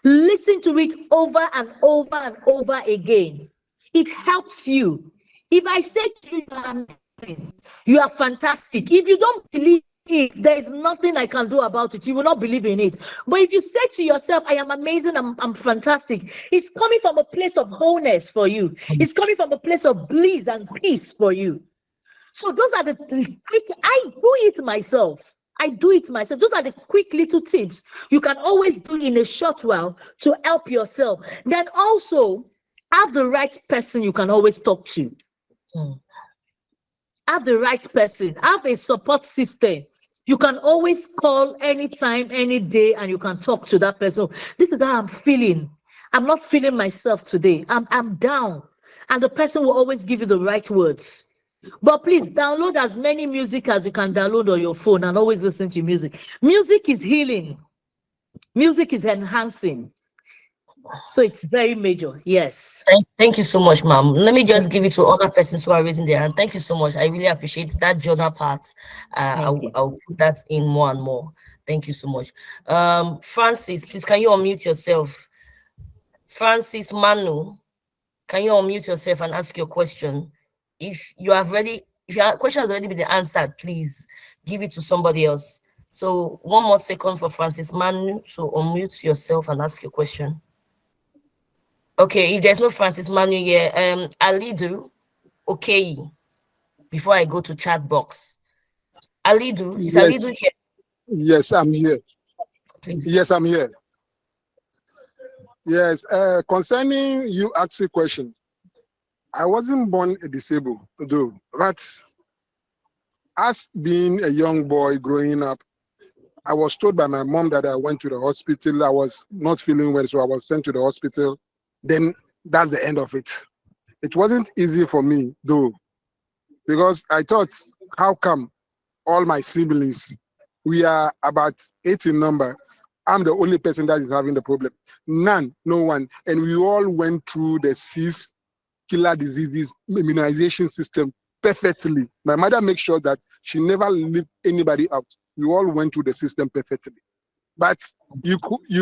Listen to it over and over and over again. It helps you. If I say to you, you are amazing, you are fantastic, if you don't believe it, there is nothing I can do about it. You will not believe in it. But if you say to yourself, I am amazing, I'm fantastic, it's coming from a place of wholeness for you. It's coming from a place of bliss and peace for you. So those are the quick, I do it myself. Those are the quick little tips you can always do in a short while to help yourself. Then also, have the right person you can always talk to. Have the right person. Have a support system. You can always call anytime, any day, and you can talk to that person. This is how I'm feeling. I'm not feeling myself today. I'm down. And the person will always give you the right words. But please download as many music as you can download on your phone, and always listen to music. Music is healing. Music is enhancing. So it's very major. Yes. Thank you so much, ma'am. Let me just give it to other persons who are raising their hand. Thank you so much. I really appreciate that journal part. I'll put that in more and more. Thank you so much. Francis, please, can you unmute yourself? Francis Manu, can you unmute yourself and ask your question? If your question has already been answered, please give it to somebody else. So 1 more second for Francis Manu to unmute yourself and ask your question. Okay, if there's no Francis Manu here, Alidu, okay. Before I go to chat box, Alidu, is Alidu here? Yes, I'm here. Please. Yes, I'm here. Yes, concerning you asked a question. I wasn't born disabled, though, but as being a young boy growing up, I was told by my mom that I went to the hospital. I was not feeling well, so I was sent to the hospital. Then that's the end of it. It wasn't easy for me, though, because I thought, how come all my siblings, we are about 8 in number, I'm the only person that is having the problem? No one. And we all went through the 6 killer diseases immunization system perfectly. My mother makes sure that she never left anybody out. We all went through the system perfectly. But you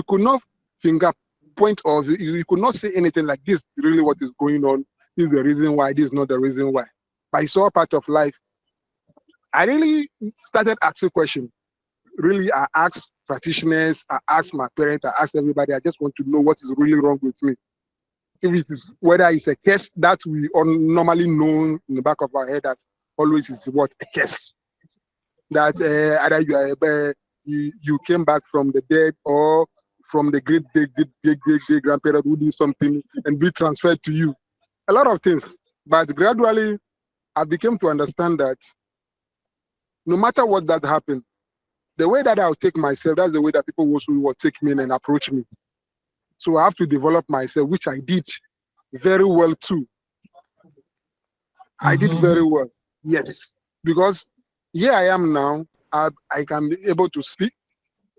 could not finger point, or you could not say anything like this really what is going on. This is the reason why, this is not the reason why. But it's all part of life. I really started asking questions. Really, I asked practitioners, I asked my parents, I asked everybody. I just want to know what is really wrong with me. If it is, whether it's a curse that we all normally know in the back of our head, that always is what a curse. That either you came back from the dead, or from the great grandparent who did something and be transferred to you. A lot of things. But gradually, I became to understand that no matter what that happened, the way that I'll take myself, that's the way that people will take me and approach me. So I have to develop myself, which I did very well too. I did very well, yes, because here I am now. I can be able to speak,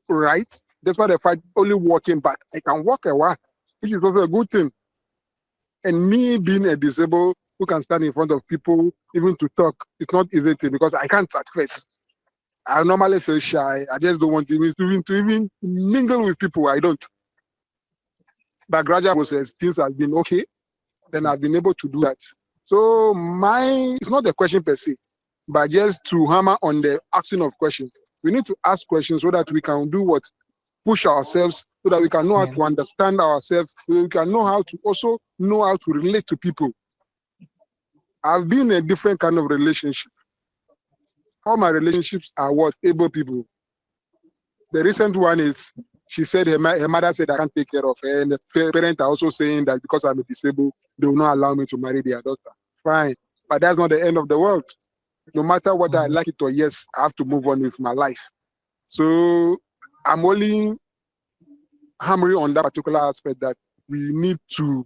right? Despite the fact only walking, but I can walk a while, which is also a good thing. And me being a disabled who can stand in front of people, even to talk, it's not easy thing because I can't at first. I normally feel shy. I just don't want to even mingle with people. I don't. But gradual process, things have been okay. Then I've been able to do that. So it's not a question per se, but just to hammer on the asking of questions. We need to ask questions so that we can do what? Push ourselves, so that we can know how to understand ourselves, so we can know how to also know how to relate to people. I've been in a different kind of relationship. All my relationships are what? Able people. The recent one is, she said her mother said I can't take care of her, and the parents are also saying that because I'm disabled, they will not allow me to marry their daughter. Fine, but that's not the end of the world. No matter what I like it or yes, I have to move on with my life. So I'm only hammering on that particular aspect that we need to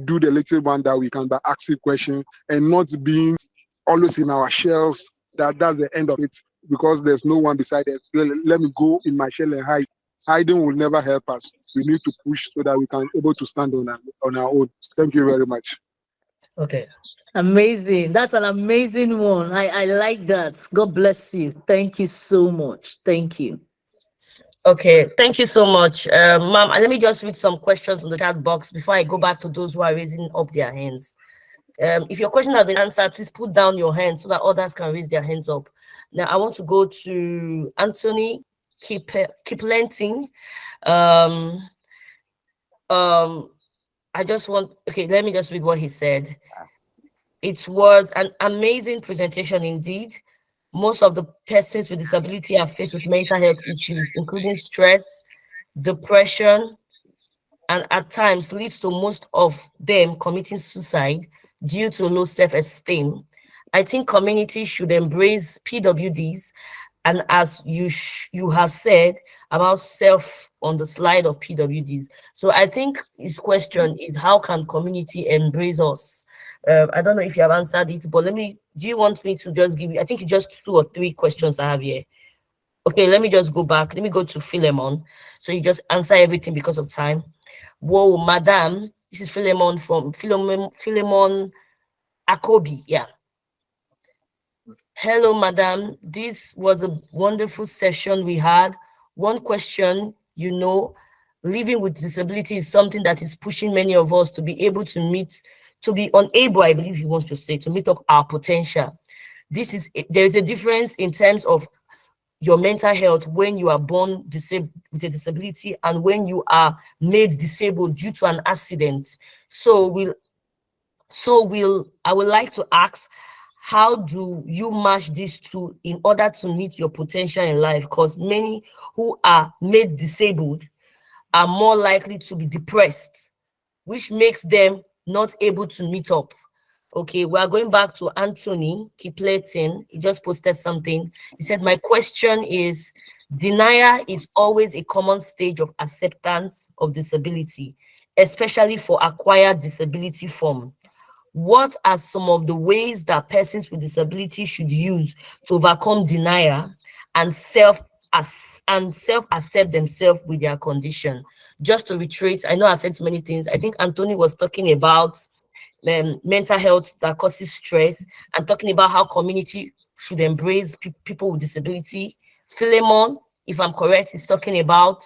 do the little one that we can by asking questions and not being always in our shells. That's the end of it, because there's no one beside us. Let me go in my shell and hide. Hiding will never help us. We need to push so that we can be able to stand on our own. Thank you very much. Okay. Amazing. That's an amazing one. I like that. God bless you. Thank you so much. Thank you. Okay, thank you so much, ma'am. Let me just read some questions in the chat box before I go back to those who are raising up their hands. If your question has been answered, please put down your hand so that others can raise their hands up. Now, I want to go to Anthony Kiplenting. Let me just read what he said. It was an amazing presentation indeed. Most of the persons with disability are faced with mental health issues, including stress, depression, and at times leads to most of them committing suicide due to low self-esteem. I think communities should embrace PWDs, and as you have said about self on the slide of PWDs. So I think his question is, how can community embrace us? I don't know if you have answered it, but do you want me to just give you, I think it's just 2 or 3 questions I have here. Okay, let me just go back. Let me go to Philemon. So you just answer everything because of time. Whoa, madam, this is Philemon from Philemon Akobi. Yeah. Hello, madam. This was a wonderful session we had. One question, living with disability is something that is pushing many of us to be able to be unable, I believe he wants to say, to meet up our potential. There is a difference in terms of your mental health when you are born with a disability and when you are made disabled due to an accident. I would like to ask, how do you match these two in order to meet your potential in life? Because many who are made disabled are more likely to be depressed, which makes them not able to meet up. Okay, we are going back to Anthony Kipletin. He just posted something. He said, my question is, denial is always a common stage of acceptance of disability, especially for acquired disability form. What are some of the ways that persons with disability should use to overcome denial and self-accept themselves with their condition? Just to reiterate, I know I've said many things. I think Anthony was talking about mental health that causes stress and talking about how community should embrace people with disability. Philemon, if I'm correct, is talking about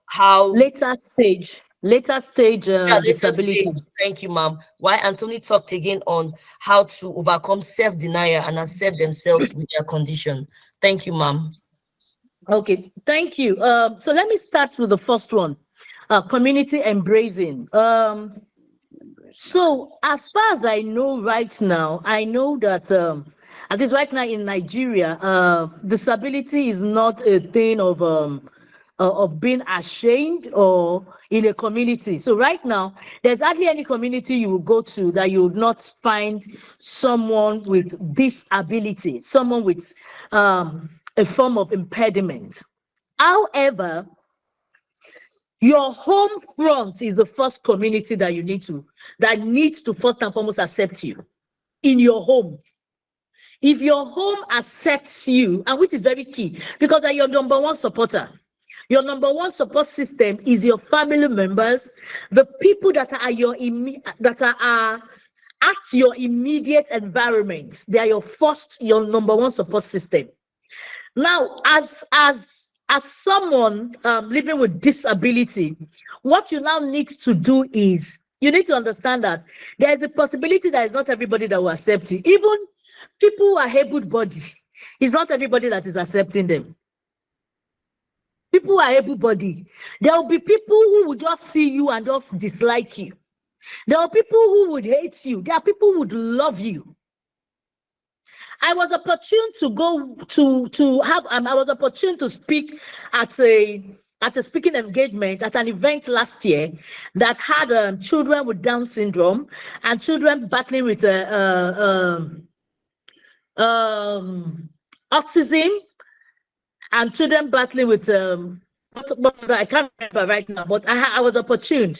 how later stage disability. Thank you, ma'am. Why Anthony talked again on how to overcome self-denial and accept themselves with their condition. Thank you, ma'am. Okay, thank you. So let me start with the first one, community embracing. So as far as I know right now, I know that at least right now in Nigeria, disability is not a thing of of being ashamed or in a community. So right now, there's hardly any community you will go to that you would not find someone with disability, someone with a form of impediment. However, your home front is the first community that needs to first and foremost accept you in your home. If your home accepts you, and which is very key, because they're your number one supporter. Your number one support system is your family members, the people that are at your immediate environment. They are your number one support system. Now, as someone living with disability, what you now need to do is you need to understand that there is a possibility that it's not everybody that will accept you. Even people who are able-bodied, it's not everybody that is accepting them. People who are able-bodied, there will be people who will just see you and just dislike you. There are people who would hate you. There are people who would love you. I was opportune to speak at a speaking engagement at an event last year that had children with Down syndrome and children battling with autism and children battling with I can't remember right now, but I was opportune.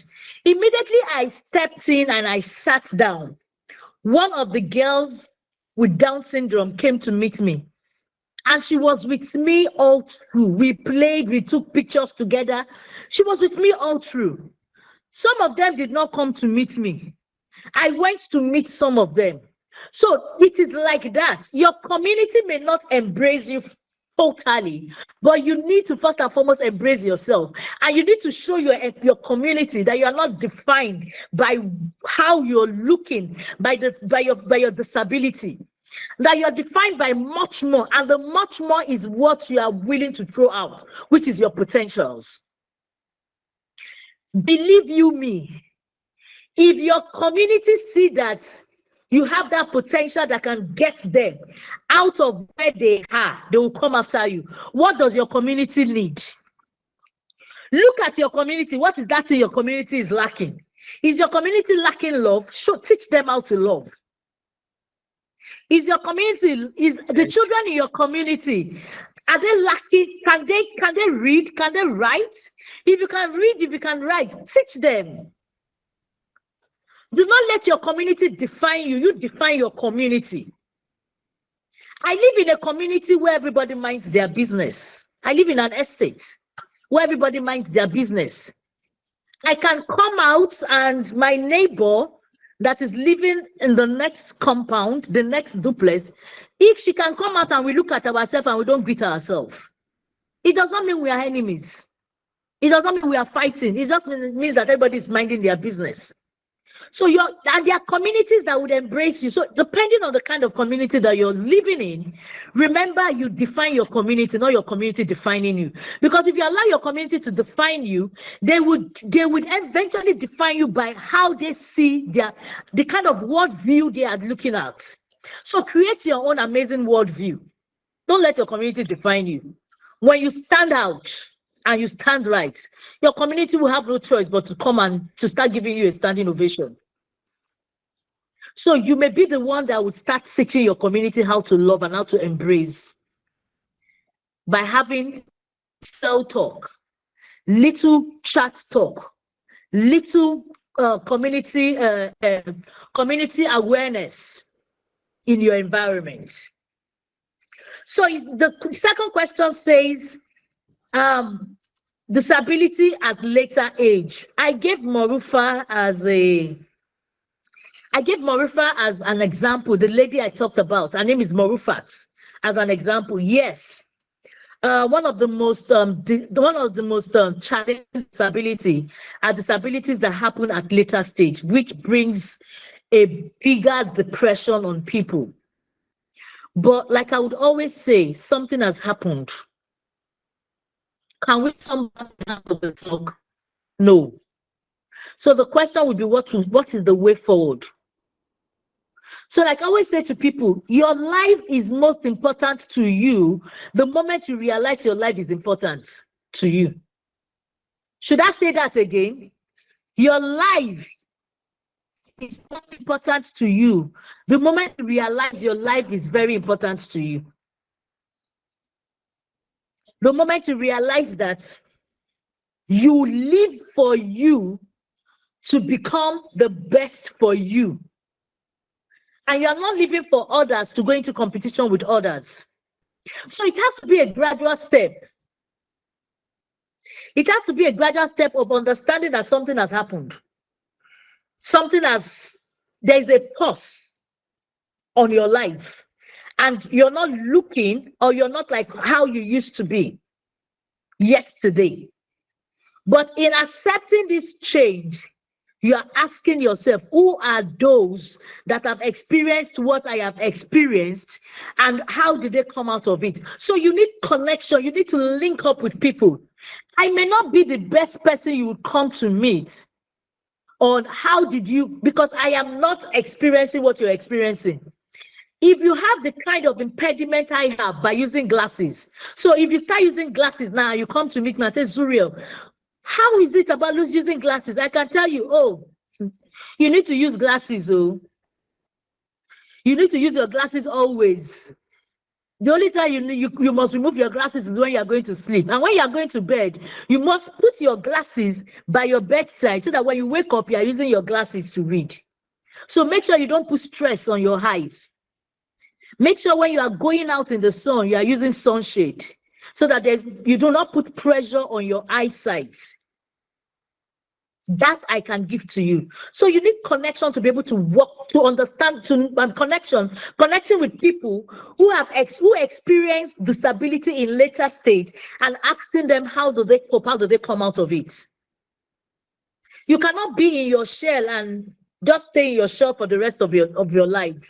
Immediately I stepped in and I sat down. One of the girls with Down syndrome came to meet me, and she was with me all through. We played, we took pictures together. She was with me all through. Some of them did not come to meet me. I went to meet some of them. So it is like that. Your community may not embrace you totally, but you need to first and foremost embrace yourself, and you need to show your community that you are not defined by how you're looking, by your disability, that you're defined by much more, and the much more is what you are willing to throw out, which is your potentials. Believe you me, if your community see that you have that potential that can get them out of where they are, they will come after you. What does your community need? Look at your community. What is that thing your community is lacking? Is your community lacking love? Teach them how to love. Is the children in your community, are they lacking? Can they read? Can they write? If you can read, if you can write, teach them. Do not let your community define you. You define your community. I live in a community where everybody minds their business. I live in an estate where everybody minds their business. I can come out and my neighbor that is living in the next compound, the next duplex, if she can come out and we look at ourselves and we don't beat ourselves, it does not mean we are enemies. It does not mean we are fighting. It just means that everybody is minding their business. So and there are communities that would embrace you. So depending on the kind of community that you're living in, remember you define your community, not your community defining you. Because if you allow your community to define you, they would eventually define you by how they see the kind of worldview they are looking at. So create your own amazing worldview. Don't let your community define you. When you stand out and you stand right, your community will have no choice but to come and to start giving you a standing ovation. So you may be the one that would start teaching your community how to love and how to embrace by having cell talk, little chat talk, little community awareness in your environment. So the second question says, disability at later age. I gave Morufa as an example. The lady I talked about, her name is Morufat, as an example. Yes, one of the most challenging disability are disabilities that happen at later stage, which brings a bigger depression on people. But like I would always say, something has happened. Can we somebody handle the clock? No. So the question would be, what is the way forward? So like I always say to people, your life is most important to you the moment you realize your life is important to you. Should I say that again? Your life is most important to you. The moment you realize your life is very important to you, the moment you realize that you live for you to become the best for you, and you're not living for others to go into competition with others. So it has to be a gradual step. It has to be a gradual step of understanding that something has happened. There's a pause on your life, and you're not looking, or you're not like how you used to be yesterday. But in accepting this change, you are asking yourself, who are those that have experienced what I have experienced, and how did they come out of it? So you need connection. You need to link up with people. I may not be the best person you would come to meet on how did you, because I am not experiencing what you're experiencing. If you have the kind of impediment I have by using glasses, so if you start using glasses now, you come to meet me and say, Zuriel, how is it about using glasses? I can tell you, oh, you need to use glasses. Oh, you need to use your glasses always. The only time you must remove your glasses is when you are going to sleep. And when you are going to bed, you must put your glasses by your bedside so that when you wake up, you are using your glasses to read. So make sure you don't put stress on your eyes. Make sure when you are going out in the sun, you are using sunshade so that you do not put pressure on your eyesight. That I can give to you. So you need connection to be able to work, to understand, connecting with people who experience disability in later stage, and asking them how do they cope, how do they come out of it. You cannot be in your shell and just stay in your shell for the rest of your life.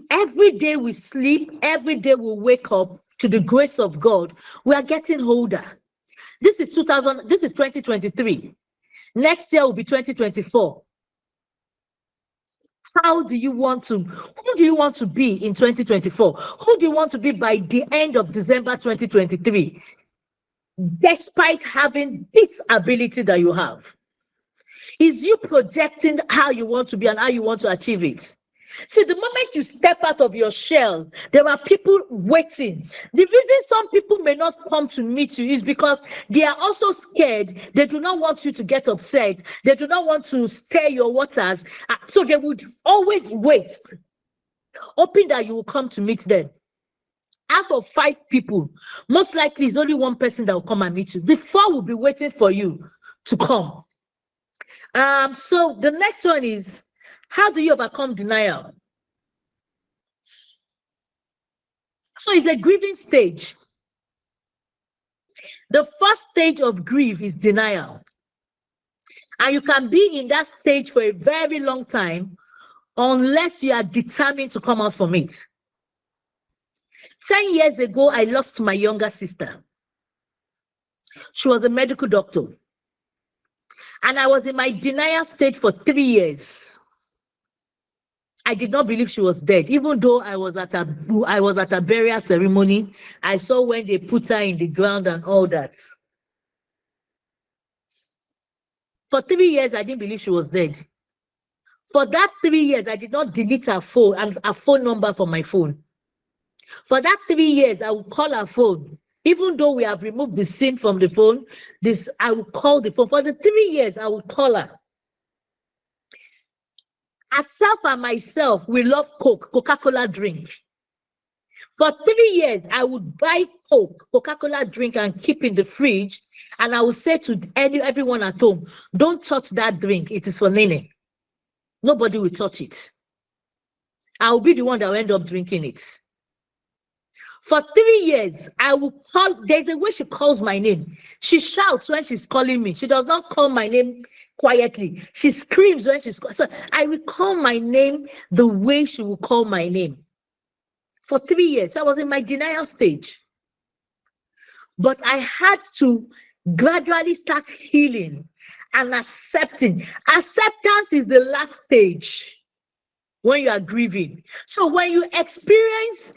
Every day we sleep, every day we wake up, to the grace of God, we are getting older. This is 2023. Next year will be 2024. Who do you want to be in 2024? Who do you want to be by the end of December 2023? Despite having this ability that you have. Is you projecting how you want to be and how you want to achieve it? See, the moment you step out of your shell, there are people waiting. The reason some people may not come to meet you is because they are also scared. They do not want you to get upset. They do not want to stir your waters. So they would always wait, hoping that you will come to meet them. Out of 5 people, most likely it's only 1 person that will come and meet you. The 4 will be waiting for you to come. So the next one is, how do you overcome denial? So it's a grieving stage. The first stage of grief is denial. And you can be in that stage for a very long time unless you are determined to come out from it. 10 years ago, I lost my younger sister. She was a medical doctor. And I was in my denial stage for 3 years. I did not believe she was dead, even though I was at a burial ceremony. I saw when they put her in the ground and all that. For 3 years, I didn't believe she was dead. For that 3 years, I did not delete her phone and her phone number from my phone. For that 3 years, I would call her phone. Even though we have removed the SIM from the phone, I would call the phone. For the 3 years, I would call her. Herself and myself, we love Coca-Cola drink. For 3 years, I would buy Coca-Cola drink and keep in the fridge. And I would say to everyone at home, don't touch that drink. It is for Nene. Nobody will touch it. I will be the one that will end up drinking it. For 3 years, I will call, there's a way she calls my name. She shouts when she's calling me. She does not call my name quietly. She screams when she's calling. So I will call my name the way she will call my name. For 3 years, I was in my denial stage. But I had to gradually start healing and accepting. Acceptance is the last stage. when you are grieving. So when you experience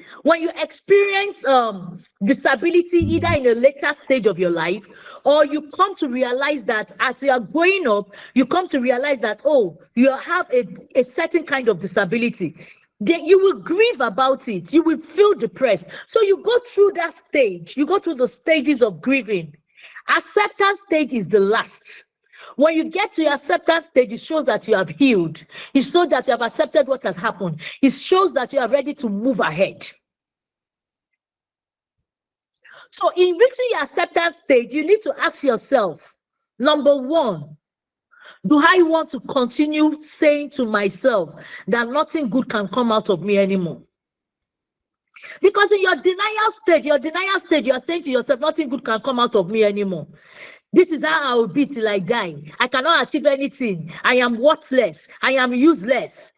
disability either in a later stage of your life, or you come to realize that as you are growing up, you come to realize that, oh, you have a certain kind of disability, then you will grieve about it. You will feel depressed. So you go through that stage. You go through the stages of grieving. Acceptance stage is the last. When you get to your acceptance stage, it shows that you have healed. It shows that you have accepted what has happened. It shows that you are ready to move ahead. So in reaching your acceptance stage, you need to ask yourself, number one, do I want to continue saying to myself that nothing good can come out of me anymore? Because in your denial stage, you are saying to yourself, nothing good can come out of me anymore. This is how I will be till I die. I cannot achieve anything. I am worthless. I am useless.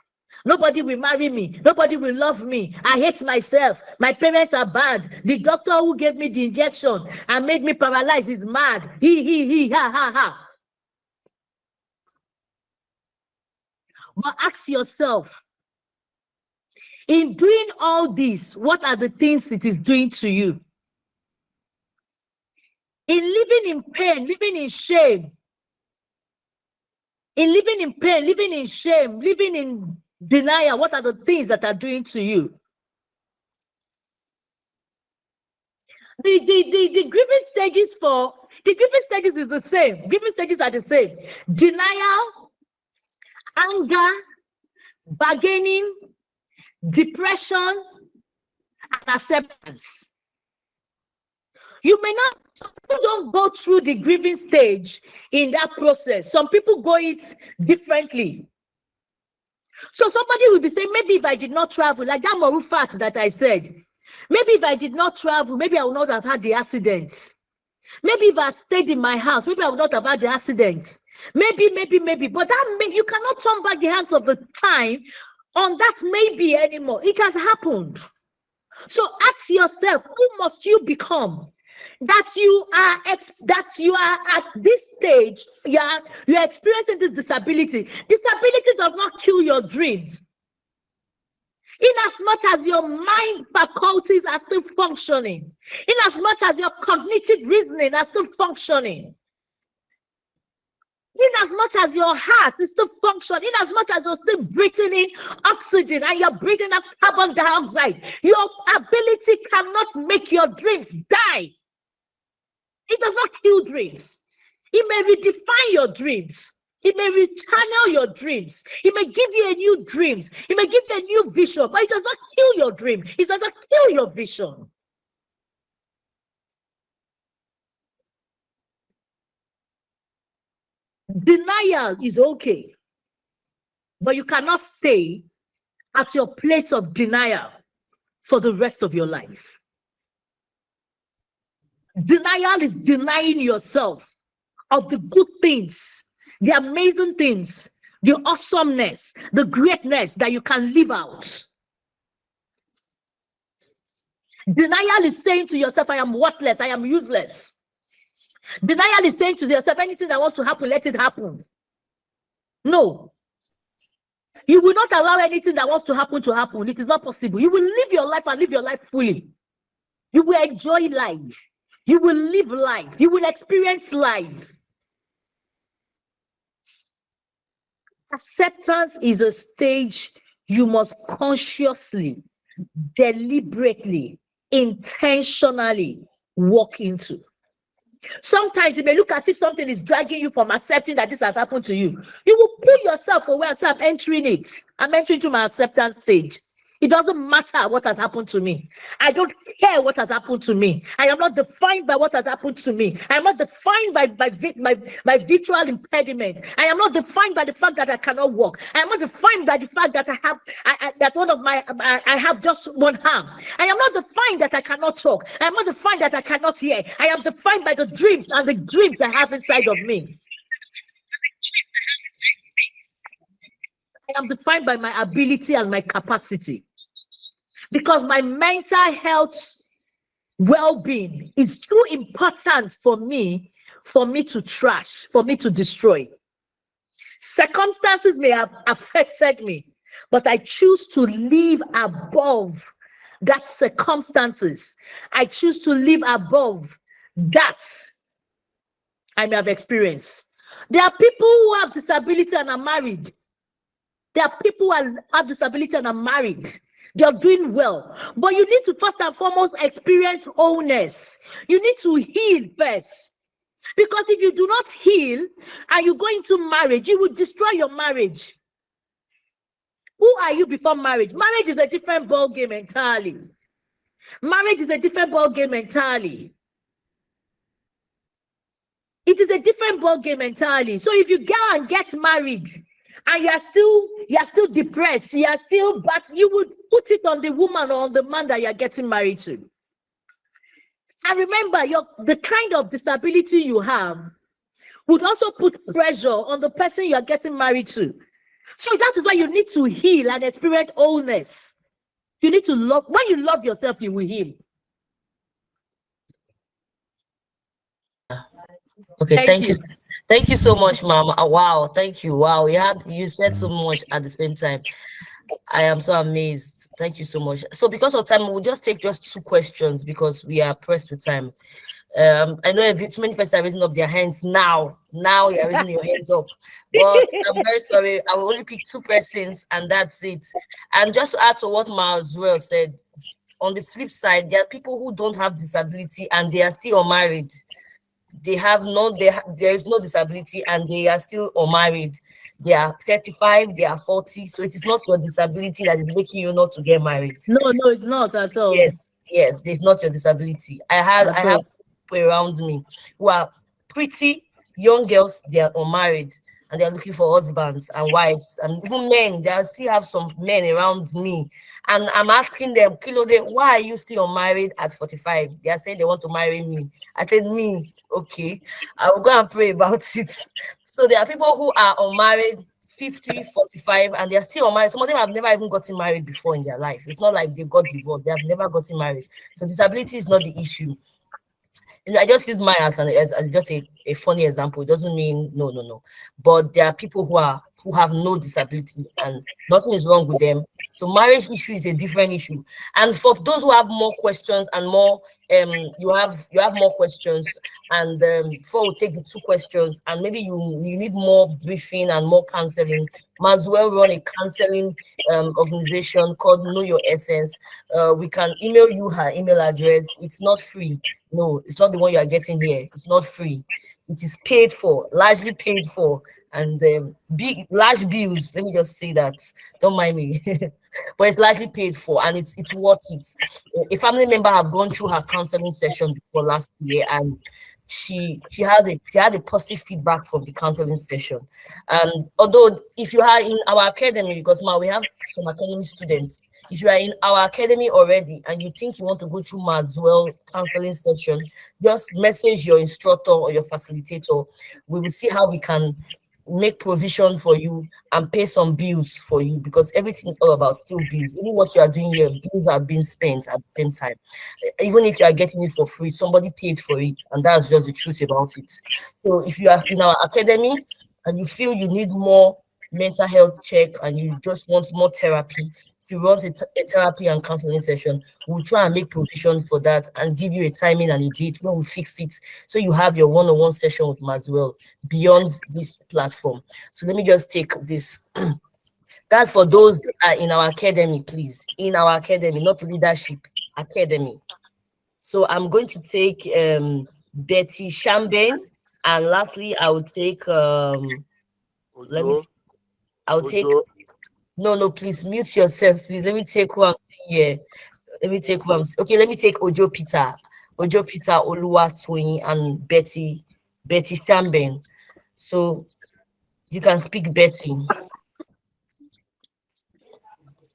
Nobody will marry me. Nobody will love me. I hate myself. My parents are bad. The doctor who gave me the injection and made me paralyzed is mad. He, ha, ha, ha. But ask yourself, in doing all this, what are the things it is doing to you? In living in pain, living in shame, in living in pain, living in shame, living in denial, what are the things that are doing to you? The grieving stages is the same. Grieving stages are the same. Denial, anger, bargaining, depression, and acceptance. You may not, some people don't go through the grieving stage in that process. Some people go it differently. So somebody will be saying, maybe if I did not travel, like that moral fact that I said, maybe if I did not travel, maybe I would not have had the accidents. Maybe if I had stayed in my house, maybe I would not have had the accidents. Maybe. But you cannot turn back the hands of the time on that maybe anymore. It has happened. So ask yourself, who must you become? That you are at this stage, you are experiencing this disability. Disability does not kill your dreams. In as much as your mind faculties are still functioning, in as much as your cognitive reasoning are still functioning, in as much as your heart is still functioning, in as much as you're still breathing in oxygen and you're breathing out carbon dioxide, your ability cannot make your dreams die. It does not kill dreams. It may redefine your dreams. It may rechannel your dreams. It may give you a new dreams. It may give you a new vision, but it does not kill your dream. It does not kill your vision. Denial is okay, but you cannot stay at your place of denial for the rest of your life. Denial is denying yourself of the good things, the amazing things, the awesomeness, the greatness that you can live out. Denial is saying to yourself, I am worthless, I am useless. Denial is saying to yourself, anything that wants to happen, let it happen. No. You will not allow anything that wants to happen to happen. It is not possible. You will live your life and live your life fully. You will enjoy life. You will live life. You will experience life. Acceptance is a stage you must consciously, deliberately, intentionally walk into. Sometimes it may look as if something is dragging you from accepting that this has happened to you. You will pull yourself away and say, I'm entering it. I'm entering to my acceptance stage. It doesn't matter what has happened to me. I don't care what has happened to me. I am not defined by what has happened to me. I am not defined by my visual impediment. I am not defined by the fact that I cannot walk. I am not defined by the fact that I have just one arm. I am not defined that I cannot talk. I am not defined that I cannot hear. I am defined by the dreams and the dreams I have inside of me. I am defined by my ability and my capacity. Because my mental health well-being is too important for me to trash, for me to destroy. Circumstances may have affected me, but I choose to live above that circumstances. I choose to live above that I may have experienced. There are people who have disability and are married. There are people who have disability and are married. They're doing well. But you need to first and foremost experience wholeness. You need to heal first. Because if you do not heal and you go into marriage, you will destroy your marriage. Who are you before marriage? Marriage is a different ball game entirely. Marriage is a different ball game entirely. It is a different ball game entirely. So if you go and get married and you are still depressed, you are still back, you would put it on the woman or on the man that you are getting married to. And remember, the kind of disability you have would also put pressure on the person you are getting married to. So that is why you need to heal and experience wholeness. You need to love. When you love yourself, you will heal. Okay, thank you. Thank you so much, Mama. Wow, thank you. Wow, you said so much at the same time. I am so amazed. Thank you so much. So because of time, we'll just take just 2 questions because we are pressed with time. I know too many persons are raising up their hands now. Now you're raising your hands up. But I'm very sorry. I will only pick 2 persons and that's it. And just to add to what Zuriel said, on the flip side, there are people who don't have disability and they are still unmarried. There is no disability and they are still unmarried. They are 35, they are 40. So it is not your disability that is making you not to get married. No, it's not at all. Yes, it's not your disability. I have people around me who are pretty young girls, they are unmarried and they are looking for husbands and wives, and even men. They still have some men around me, and I'm asking them, why are you still unmarried at 45? They are saying they want to marry me. I said, me, okay, I will go and pray about it. So there are people who are unmarried 50, 45, and they're still unmarried. Some of them have never even gotten married before in their life. It's not like they got divorced. They have never gotten married. So disability is not the issue. I just use mine as just a funny example. It doesn't mean no. But there are people who have no disability and nothing is wrong with them. So marriage issue is a different issue. And for those who have more questions and more, you have more questions. And before we take the 2 questions, and maybe you need more briefing and more counseling, might as well run a counseling organization called Know Your Essence. We can email you her email address. It's not free. No, it's not the one you are getting here. It's not free. It is paid for, largely paid for, and big large bills. Let me just say that. Don't mind me, but it's largely paid for, and it's worth it. A family member have gone through her counseling session before last year, and she had a positive feedback from the counseling session. And although if you are in our academy, because now we have some academy students, if you are in our academy already and you think you want to go through Mazwell counseling session, just message your instructor or your facilitator. We will see how we can make provision for you and pay some bills for you, because everything is all about still bills. Even what you are doing here, bills are being spent at the same time. Even if you are getting it for free, somebody paid for it, and that's just the truth about it. So if you are in our academy and you feel you need more mental health check and you just want more therapy, she runs a therapy and counseling session. We'll try and make provision for that and give you a timing and a date when we fix it, so you have your one-on-one session with Mazwell beyond this platform. So let me just take this. That's for those that are in our academy, please. In our academy, not leadership academy. So I'm going to take Betty Shambane, and lastly, I will take No, please mute yourself, please. Let me take who I'm saying here. Let me take Ojo Peter, Oluwatoyin, and Betty Shambane. So you can speak, Betty.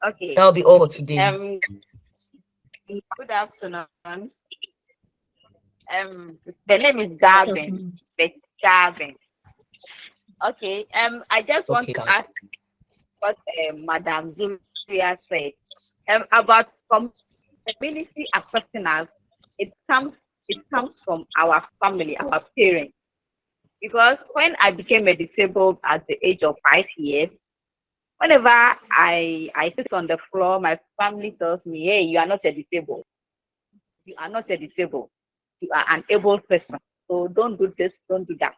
Okay. That'll be all for today. Good afternoon. The name is Gavin. Betty Gavin. Okay. I just want to ask what Madam Zuriel said about community affecting us. It comes from our family, our parents. Because when I became a disabled at the age of 5 years, Whenever I sit on the floor, my family tells me, hey, you are not a disabled. You are not a disabled. You are an able person. So don't do this, don't do that.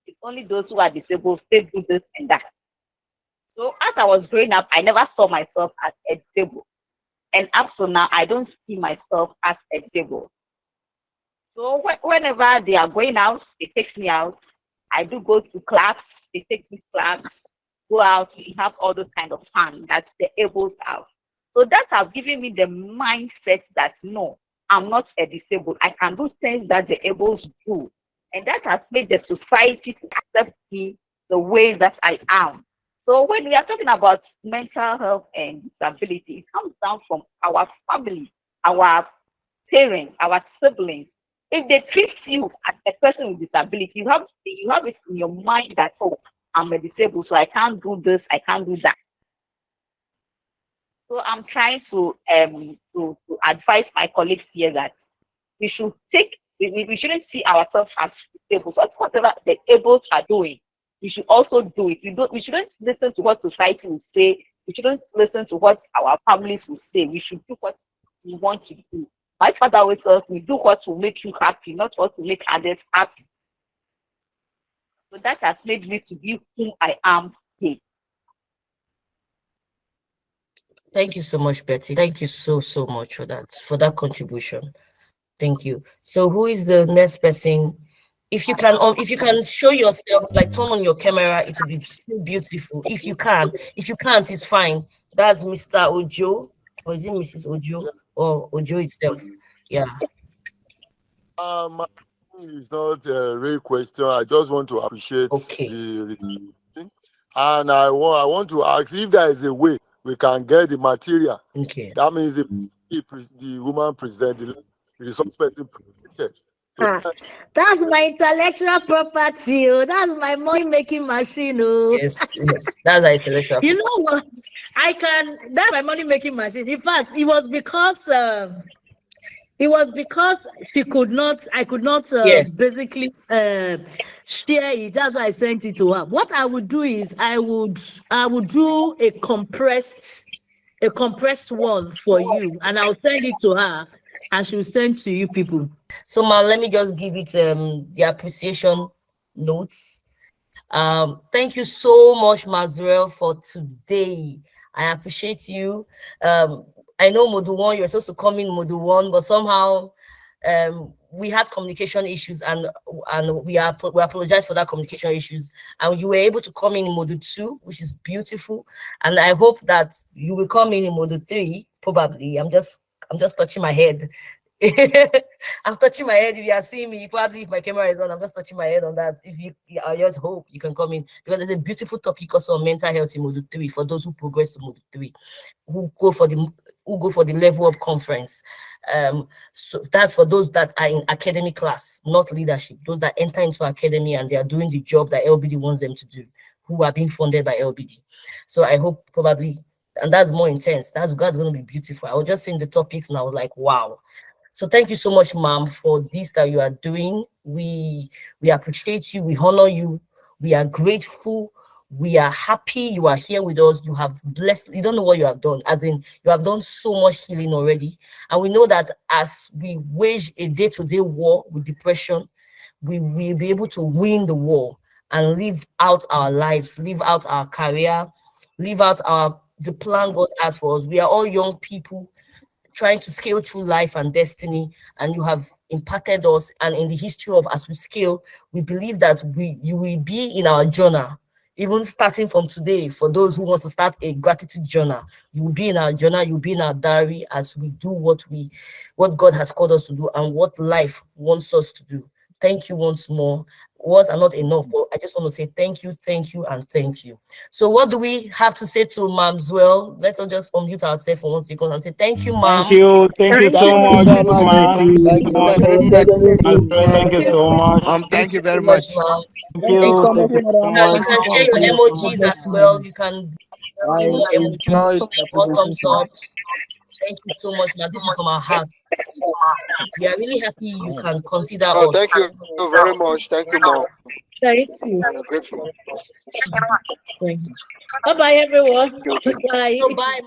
It's only those who are disabled still do this and that. So as I was growing up, I never saw myself as a disabled. And up to now, I don't see myself as a disabled. So whenever they are going out, it takes me out. I do go to clubs, it takes me to clubs, go out, we have all those kind of fun that the ables have. So that has given me the mindset that no, I'm not a disabled. I can do things that the ables do. And that has made the society to accept me the way that I am. So when we are talking about mental health and disability, it comes down from our family, our parents, our siblings. If they treat you as a person with disability, you have it in your mind that, oh, I'm a disabled, so I can't do this, I can't do that. So I'm trying to advise my colleagues here that we should we shouldn't see ourselves as disabled. So whatever the able are doing, we should also do it. We shouldn't listen to what society will say. We shouldn't listen to what our families will say. We should do what we want to do. My father always tells me, do what will make you happy, not what will make others happy. So that has made me to be who I am today. Thank you so much, Betty. Thank you so much for that contribution. Thank you. So who is the next person? If you can show yourself, like turn on your camera, it will be still beautiful. If you can't, it's fine. That's Mr. Ojo, or is it Mrs. Ojo, or Ojo itself? Yeah. My is not a real question. I just want to appreciate the and I want to ask if there is a way we can get the material. Okay. That means the woman present the resource person presented. That's my intellectual property. Oh, that's my money making machine. Oh. Yes, that's my intellectual. You know what? That's my money making machine. In fact, it was because I could not basically share it. That's why I sent it to her. What I would do is I would do a compressed one for you, and I'll send it to her, and she'll send to you people. So let me just give it the appreciation notes. Thank you so much, Zuriel, for today. I appreciate you. I know Module 1, you're supposed to come in Module 1, but somehow we had communication issues, and we apologize for that communication issues, and you were able to come in Module 2, which is beautiful, and I hope that you will come in Module 3 probably. I'm just touching my head. I'm touching my head. If you are seeing me, probably if my camera is on, I'm just touching my head on that. I just hope you can come in, because there's a beautiful topic also on mental health in Module 3 for those who progress to Module 3, who go for the level up conference. So that's for those that are in academic class, not leadership, those that enter into academy and they are doing the job that LBD wants them to do, who are being funded by LBD. So I hope probably, and that's more intense. That's going to be beautiful. I was just seeing the topics and I was like, wow. So thank you so much, ma'am, for this that you are doing. We appreciate you. We honor you. We are grateful. We are happy you are here with us. You have blessed. You don't know what you have done. As in, you have done so much healing already. And we know that as we wage a day-to-day war with depression, we will be able to win the war and live out our lives, live out our career, live out the plan God has for us. We are all young people trying to scale through life and destiny, and you have impacted us. And in the history of as we scale, we believe that you will be in our journal, even starting from today. For those who want to start a gratitude journal, you will be in our journal, you'll be in our diary as we do what God has called us to do and what life wants us to do. Thank you once more. Words are not enough, but I just want to say thank you, and thank you. So what do we have to say to Ma'am Zuriel? Let us just unmute ourselves for 1 second and say thank you, Ma'am. Thank you so much, ma'am. Thank you so much. Thank you very much. Ma'am. Thank you so much. You can share your emojis as well. You can give more emojis, more thumbs up. Thank you so much, ma'am. This is from our heart. We are really happy you can consider us. Thank you very much. Thank you, ma'am. Thank you. I'm grateful. Bye bye, everyone. Bye. So bye.